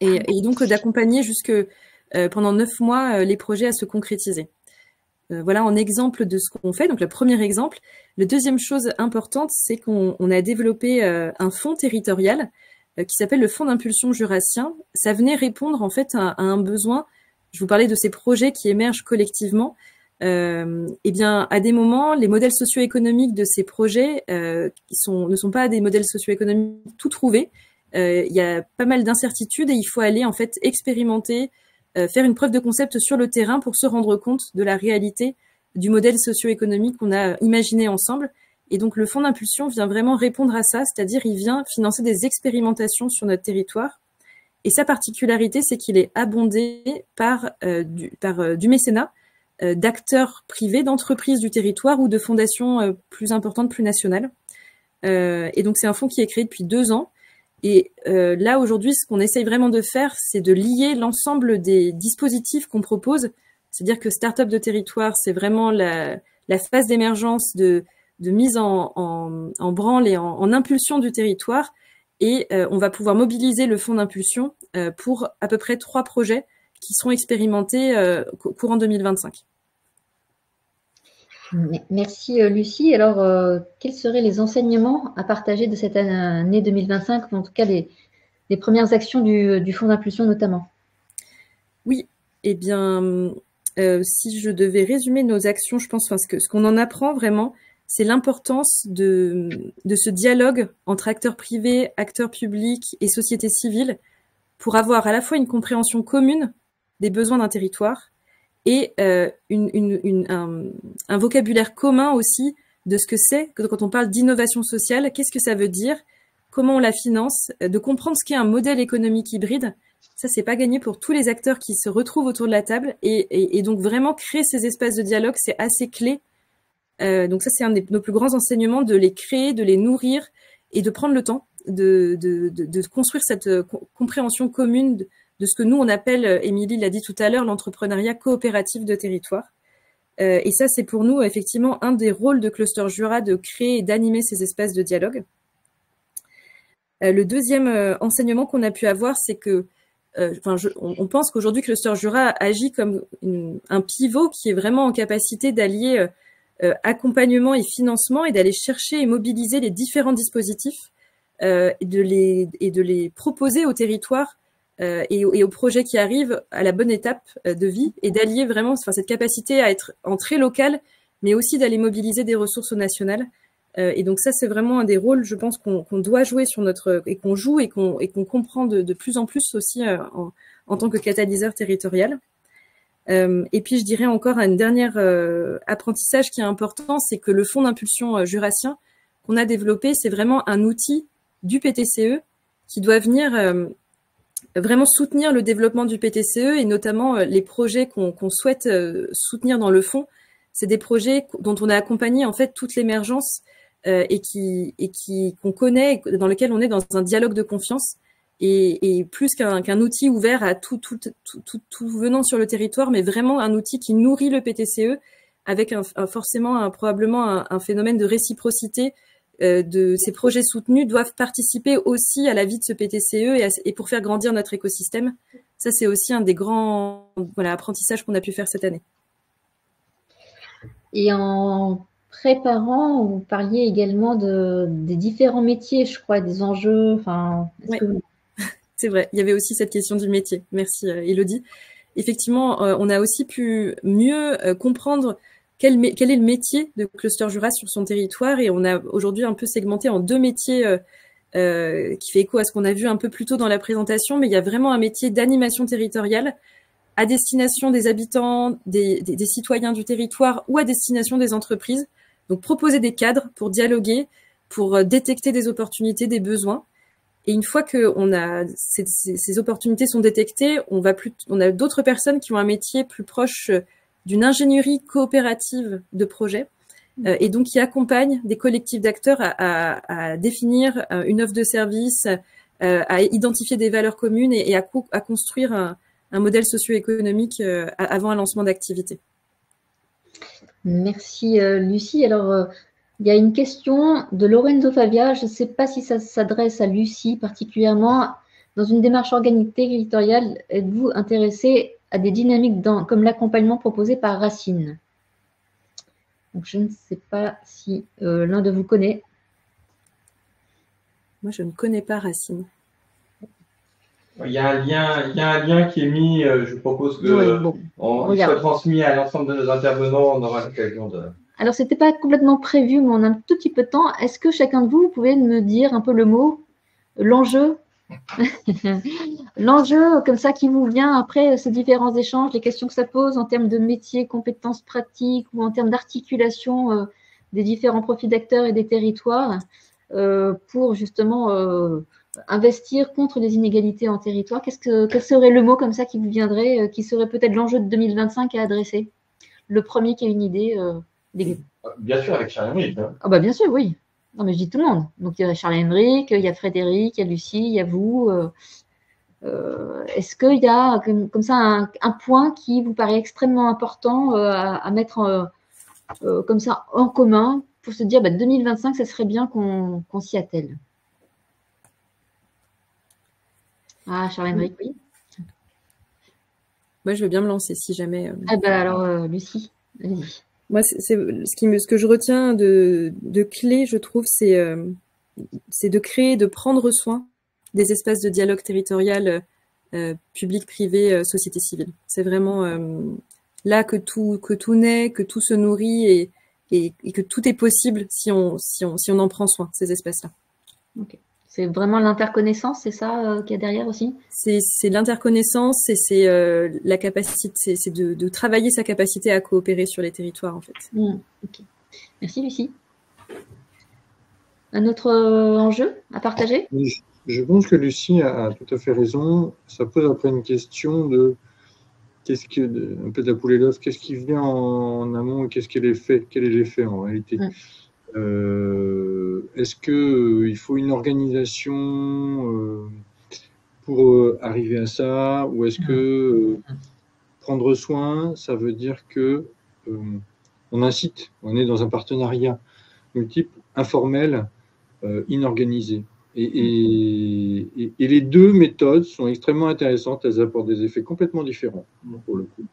et donc d'accompagner pendant 9 mois les projets à se concrétiser. Voilà un exemple de ce qu'on fait. Donc le premier exemple. Le deuxième chose importante, c'est qu'on a développé un fonds territorial qui s'appelle le Fonds d'impulsion jurassien. Ça venait répondre en fait à un besoin. Je vous parlais de ces projets qui émergent collectivement. À des moments, les modèles socio-économiques de ces projets ne sont pas des modèles socio-économiques tout trouvés. Il y a pas mal d'incertitudes et il faut aller en fait expérimenter, faire une preuve de concept sur le terrain pour se rendre compte de la réalité du modèle socio-économique qu'on a imaginé ensemble. Et donc le fonds d'impulsion vient vraiment répondre à ça, c'est-à-dire il vient financer des expérimentations sur notre territoire. Et sa particularité, c'est qu'il est abondé par du mécénat d'acteurs privés, d'entreprises du territoire ou de fondations plus importantes, plus nationales. Et donc c'est un fonds qui est créé depuis 2 ans. Et là, aujourd'hui, ce qu'on essaye vraiment de faire, c'est de lier l'ensemble des dispositifs qu'on propose. C'est-à-dire que Startup de territoire, c'est vraiment la phase d'émergence, de mise en branle et en impulsion du territoire. Et on va pouvoir mobiliser le fonds d'impulsion pour à peu près 3 projets qui seront expérimentés courant 2025. Merci Lucie. Alors, quels seraient les enseignements à partager de cette année 2025, ou en tout cas les premières actions du Fonds d'impulsion notamment? Oui, eh bien, si je devais résumer nos actions, je pense, enfin, ce qu'on en apprend vraiment, c'est l'importance de ce dialogue entre acteurs privés, acteurs publics et société civile pour avoir à la fois une compréhension commune des besoins d'un territoire et un vocabulaire commun aussi de ce que c'est quand on parle d'innovation sociale, qu'est-ce que ça veut dire, comment on la finance, de comprendre ce qu'est un modèle économique hybride. Ça, c'est pas gagné pour tous les acteurs qui se retrouvent autour de la table et donc vraiment créer ces espaces de dialogue, c'est assez clé. Donc ça, c'est un de nos plus grands enseignements, de les créer, de les nourrir et de prendre le temps de construire cette compréhension commune de ce que nous, on appelle, Émilie l'a dit tout à l'heure, l'entrepreneuriat coopératif de territoire. Et ça, c'est pour nous, effectivement, un des rôles de Cluster Jura, de créer et d'animer ces espaces de dialogue. Le deuxième enseignement qu'on a pu avoir, c'est que on pense qu'aujourd'hui, Cluster Jura agit comme un pivot qui est vraiment en capacité d'allier accompagnement et financement et d'aller chercher et mobiliser les différents dispositifs et de les proposer au territoire et aux projets qui arrivent à la bonne étape de vie et d'allier vraiment cette capacité à être en très local, mais aussi d'aller mobiliser des ressources nationales. Et donc ça, c'est vraiment un des rôles, je pense, qu'on doit jouer sur et qu'on joue et qu'on comprend de plus en plus aussi en tant que catalyseur territorial. Et puis, je dirais encore un dernier apprentissage qui est important, c'est que le fonds d'impulsion jurassien qu'on a développé, c'est vraiment un outil du PTCE qui doit venir vraiment soutenir le développement du PTCE et notamment les projets qu'on souhaite soutenir dans le fonds. C'est des projets dont on a accompagné en fait toute l'émergence et qu'on connaît, dans lequel on est dans un dialogue de confiance. Et plus qu'un outil ouvert à tout venant sur le territoire, mais vraiment un outil qui nourrit le PTCE avec probablement un phénomène de réciprocité de ces projets soutenus doivent participer aussi à la vie de ce PTCE et pour faire grandir notre écosystème. Ça, c'est aussi un des grands apprentissages qu'on a pu faire cette année. Et en préparant, vous parliez également des différents métiers, je crois, des enjeux. Enfin, c'est vrai, il y avait aussi cette question du métier. Merci Élodie. Effectivement, on a aussi pu mieux comprendre quel est le métier de Cluster Jura sur son territoire et on a aujourd'hui un peu segmenté en deux métiers qui fait écho à ce qu'on a vu un peu plus tôt dans la présentation, mais il y a vraiment un métier d'animation territoriale à destination des habitants, des citoyens du territoire ou à destination des entreprises. Donc proposer des cadres pour dialoguer, pour détecter des opportunités, des besoins. Et une fois que ces opportunités sont détectées, on a d'autres personnes qui ont un métier plus proche d'une ingénierie coopérative de projet et donc qui accompagnent des collectifs d'acteurs à définir une offre de service, à identifier des valeurs communes et à construire un modèle socio-économique avant un lancement d'activité. Merci Lucie. Alors, il y a une question de Lorenzo Favia. Je ne sais pas si ça s'adresse à Lucie particulièrement. Dans une démarche organique territoriale, êtes-vous intéressé à des dynamiques comme l'accompagnement proposé par Racine? Donc, je ne sais pas si l'un de vous connaît. Moi, je ne connais pas Racine. Il y a un lien qui est mis, je propose que il soit transmis à l'ensemble de nos intervenants, on aura l'occasion de... Alors, ce n'était pas complètement prévu, mais on a un tout petit peu de temps. Est-ce que chacun de vous pouvez me dire un peu le mot, l'enjeu l'enjeu comme ça qui vous vient après ces différents échanges, les questions que ça pose en termes de métier, compétences pratiques ou en termes d'articulation des différents profils d'acteurs et des territoires pour justement investir contre les inégalités en territoire. Quel serait le mot comme ça qui vous viendrait, qui serait peut-être l'enjeu de 2025 à adresser? Le premier qui a une idée Bien sûr, avec Charles-Henrique. Hein. Ah bah bien sûr, oui. Non, mais je dis tout le monde. Donc, il y a Charles-Henrique, il y a Frédéric, il y a Lucie, il y a vous. Est-ce qu'il y a comme ça un point qui vous paraît extrêmement important à mettre comme ça en commun pour se dire 2025, ça serait bien qu'on s'y attelle? Ah, Charles-Henrique, oui. Moi, je veux bien me lancer si jamais. Ah bah alors, Lucie, allez-y. Moi, ce que je retiens de clé, je trouve, c'est de créer, de prendre soin des espaces de dialogue territorial public, privé, société civile. C'est vraiment là que tout naît, que tout se nourrit et que tout est possible si on en prend soin, ces espaces-là. Okay. C'est vraiment l'interconnaissance, c'est ça qu'il y a derrière aussi? C'est l'interconnaissance et c'est la capacité, c'est de travailler sa capacité à coopérer sur les territoires, en fait. Okay. Merci, Lucie. Un autre enjeu à partager? Je pense que Lucie a tout à fait raison. Ça pose après une question de un peu de la poule et l'œuf, qu'est-ce qui vient en amont et quel est l'effet en réalité? Est-ce qu'il faut une organisation pour arriver à ça, ou est-ce que prendre soin, ça veut dire que on incite, on est dans un partenariat multiple, informel, inorganisé. Et les deux méthodes sont extrêmement intéressantes, elles apportent des effets complètement différents, pour le coup.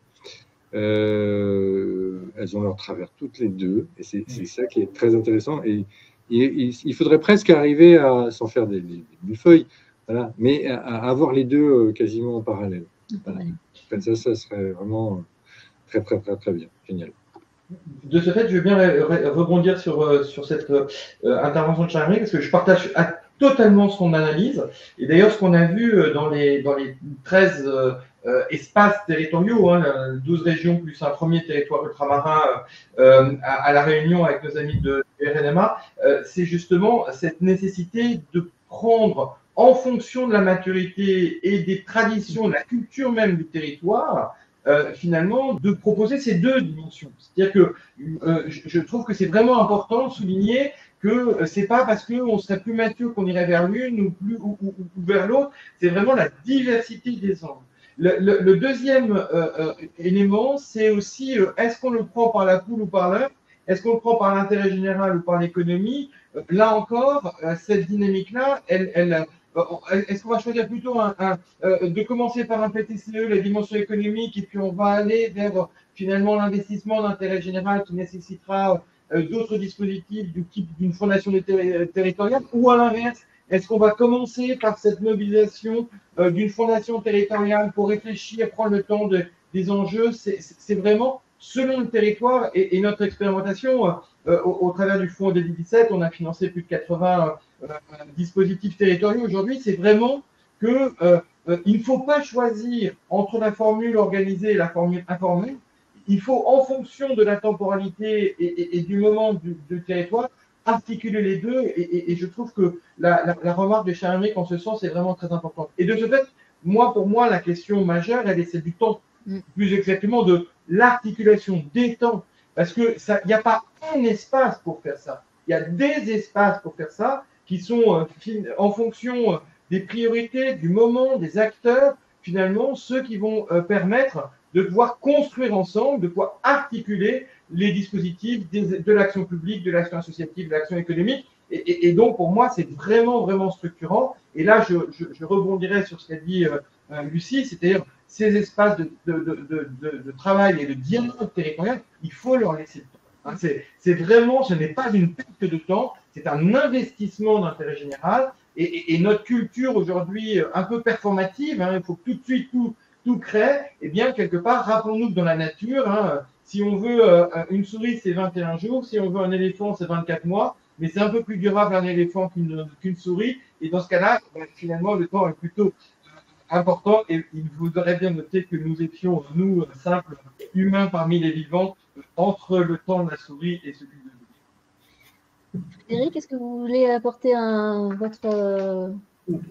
Elles ont leur travers toutes les deux, et c'est ça qui est très intéressant. Et il faudrait presque arriver à, sans faire des millefeuilles, voilà, mais à avoir les deux quasiment en parallèle. Voilà. Ça serait vraiment très, très, très, très bien. Génial. De ce fait, je veux bien rebondir sur cette intervention de Charles, parce que je partage totalement son analyse. Et d'ailleurs, ce qu'on a vu dans les 13 espaces territoriaux, 12 régions plus un premier territoire ultramarin à La Réunion avec nos amis de RNMA, c'est justement cette nécessité de prendre en fonction de la maturité et des traditions, de la culture même du territoire, finalement, de proposer ces deux dimensions. C'est-à-dire que je trouve que c'est vraiment important de souligner que c'est pas parce qu'on serait plus mature qu'on irait vers l'une ou vers l'autre, c'est vraiment la diversité des angles. Le deuxième élément, c'est aussi est-ce qu'on le prend par la poule ou par l'œuf? Est-ce qu'on le prend par l'intérêt général ou par l'économie? Là encore, cette dynamique-là, est-ce qu'on va choisir plutôt de commencer par un PTCE, la dimension économique, et puis on va aller vers finalement l'investissement d'intérêt général qui nécessitera d'autres dispositifs du type d'une fondation territoriale, ou à l'inverse, est-ce qu'on va commencer par cette mobilisation d'une fondation territoriale pour réfléchir, prendre le temps des enjeux? C'est vraiment selon le territoire et notre expérimentation. Au travers du fonds DD17, on a financé plus de 80 dispositifs territoriaux. Aujourd'hui, c'est vraiment qu'il ne faut pas choisir entre la formule organisée et la formule informelle. Il faut, en fonction de la temporalité et du moment du territoire, articuler les deux. Et je trouve que la remarque de Charles-Henrique en ce sens est vraiment très importante. Et de ce fait, pour moi, la question majeure, elle est celle du temps, plus exactement de l'articulation des temps. Parce qu'il n'y a pas un espace pour faire ça. Il y a des espaces pour faire ça qui sont en fonction des priorités, du moment, des acteurs, finalement, ceux qui vont permettre de pouvoir construire ensemble, de pouvoir articuler les dispositifs de l'action publique, de l'action associative, de l'action économique. Et donc, pour moi, c'est vraiment, vraiment structurant. Et là, je rebondirai sur ce qu'a dit Lucie, c'est-à-dire ces espaces de travail et de dialogue territorial, il faut leur laisser le temps. C'est vraiment, ce n'est pas une perte de temps, c'est un investissement d'intérêt général. Et notre culture aujourd'hui, un peu performative, il faut tout de suite tout créer, et bien quelque part, rappelons-nous que dans la nature, si on veut une souris, c'est 21 jours, si on veut un éléphant, c'est 24 mois, mais c'est un peu plus durable un éléphant qu'une souris, et dans ce cas-là, finalement, le temps est plutôt important, et il vous aurait bien noté que nous étions, nous, simples humains parmi les vivants, entre le temps de la souris et celui de l'homme. Frédéric, est-ce que vous voulez apporter votre...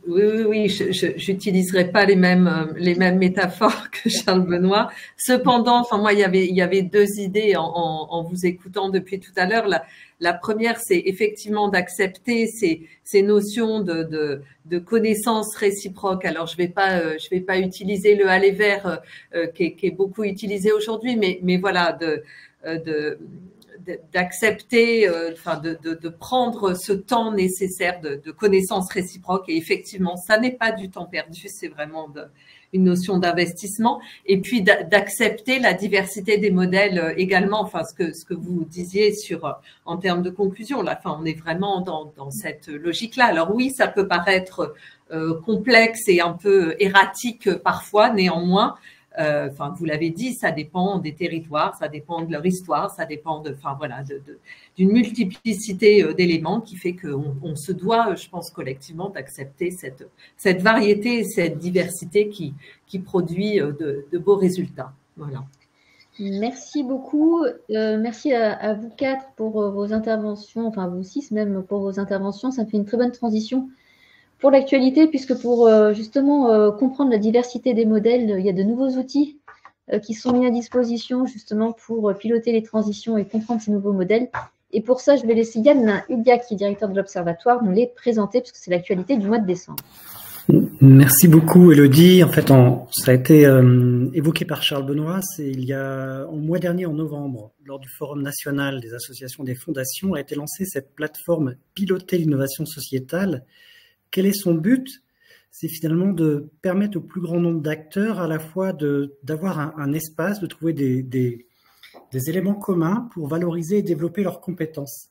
Oui, j'utiliserai pas les mêmes métaphores que Charles Benoît. Cependant, moi, il y avait deux idées en vous écoutant depuis tout à l'heure. La première, c'est effectivement d'accepter ces notions de connaissance réciproque. Alors, je vais pas utiliser le aller vers qui est beaucoup utilisé aujourd'hui, mais voilà, d'accepter, de prendre ce temps nécessaire de connaissance réciproque. Et effectivement, ça n'est pas du temps perdu, c'est vraiment notion d'investissement, et puis d'accepter la diversité des modèles également. Enfin, ce que vous disiez en termes de conclusion, là, enfin, on est vraiment dans cette logique-là. Alors oui, ça peut paraître complexe et un peu erratique parfois, néanmoins. Enfin, vous l'avez dit, ça dépend des territoires, ça dépend de leur histoire, ça dépend d'une multiplicité d'éléments qui fait qu'on se doit, je pense, collectivement d'accepter cette variété et cette diversité qui produit de beaux résultats. Voilà. Merci beaucoup. Merci à vous quatre pour vos interventions, enfin vous six même pour vos interventions. Ça me fait une très bonne transition pour l'actualité, puisque pour justement comprendre la diversité des modèles, il y a de nouveaux outils qui sont mis à disposition justement pour piloter les transitions et comprendre ces nouveaux modèles. Et pour ça, je vais laisser Yann Udiak, qui est directeur de l'Observatoire, nous les présenter, puisque c'est l'actualité du mois de décembre. Merci beaucoup, Élodie. En fait, ça a été évoqué par Charles Benoît. Il y a, en mois dernier, en novembre, lors du Forum national des associations des fondations, a été lancée cette plateforme Piloter l'innovation sociétale. Quel est son but? C'est finalement de permettre au plus grand nombre d'acteurs à la fois d'avoir un espace, de trouver des éléments communs pour valoriser et développer leurs compétences.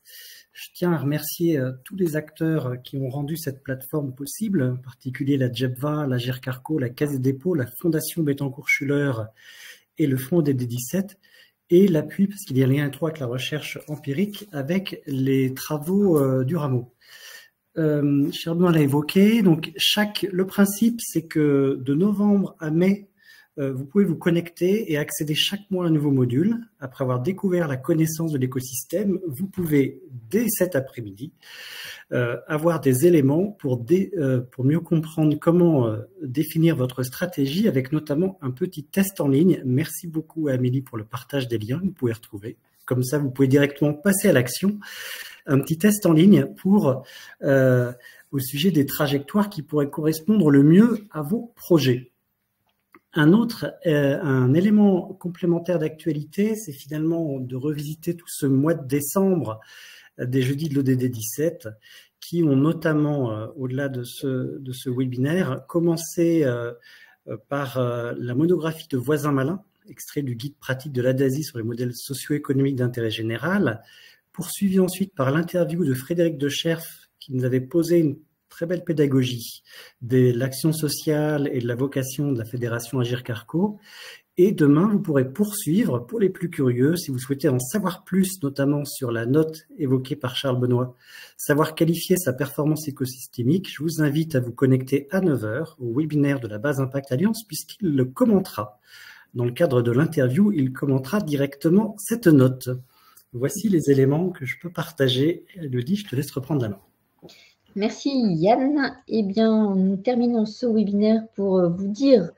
Je tiens à remercier tous les acteurs qui ont rendu cette plateforme possible, en particulier la JEBVA, la GIRC-ARCO, la Caisse des dépôts, la Fondation Bettencourt-Schuller et le Fonds DD17, et l'appui, parce qu'il y a un lien étroit avec la recherche empirique, avec les travaux du Rameau. Charles Benoît l'a évoqué, donc le principe, c'est que de novembre à mai, vous pouvez vous connecter et accéder chaque mois à un nouveau module. Après avoir découvert la connaissance de l'écosystème, vous pouvez, dès cet après-midi, avoir des éléments pour mieux comprendre comment définir votre stratégie, avec notamment un petit test en ligne. Merci beaucoup à Amélie pour le partage des liens, vous pouvez retrouver. Comme ça, vous pouvez directement passer à l'action. Un petit test en ligne au sujet des trajectoires qui pourraient correspondre le mieux à vos projets. Un élément complémentaire d'actualité, c'est finalement de revisiter tout ce mois de décembre des jeudis de l'ODD 17, qui ont notamment, au-delà de ce webinaire, commencé par la monographie de Voisin Malin, extrait du guide pratique de l'ADASI sur les modèles socio-économiques d'intérêt général, poursuivi ensuite par l'interview de Frédéric Decherf, qui nous avait posé une très belle pédagogie de l'action sociale et de la vocation de la Fédération Agirc-Arrco. Et demain, vous pourrez poursuivre, pour les plus curieux, si vous souhaitez en savoir plus, notamment sur la note évoquée par Charles Benoît, savoir qualifier sa performance écosystémique, je vous invite à vous connecter à 9 h au webinaire de la Base Impact Alliance, puisqu'il le commentera. Dans le cadre de l'interview, il commentera directement cette note. Voici les éléments que je peux partager. Élodie, je te laisse reprendre la main. Merci Yann. Eh bien, nous terminons ce webinaire pour vous dire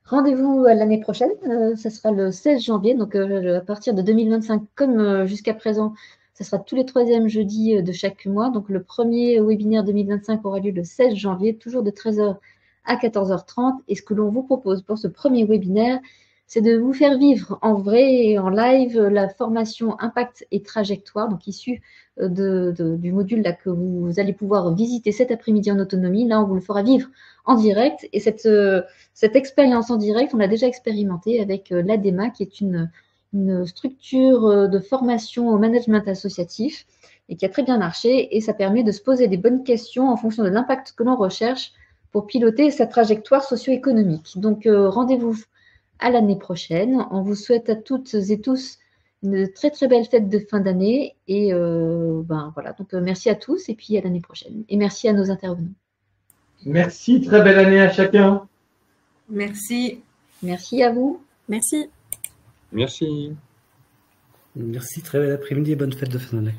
rendez-vous à l'année prochaine. Ça sera le 16 janvier, donc à partir de 2025, comme jusqu'à présent, ça sera tous les 3e jeudis de chaque mois. Donc le premier webinaire 2025 aura lieu le 16 janvier, toujours de 13 h à 14 h 30. Et ce que l'on vous propose pour ce premier webinaire, c'est de vous faire vivre en vrai et en live la formation Impact et Trajectoire, donc issue du module là, que vous allez pouvoir visiter cet après-midi en autonomie. Là, on vous le fera vivre en direct. Et cette expérience en direct, on l'a déjà expérimentée avec l'ADEMA, qui est une structure de formation au management associatif et qui a très bien marché. Et ça permet de se poser des bonnes questions en fonction de l'impact que l'on recherche pour piloter sa trajectoire socio-économique. Donc, rendez-vous à l'année prochaine. On vous souhaite à toutes et tous une très très belle fête de fin d'année et voilà, donc merci à tous et puis à l'année prochaine. Et merci à nos intervenants. Merci, très belle année à chacun. Merci. Merci à vous. Merci. Merci. Merci, très bel après-midi et bonne fête de fin d'année.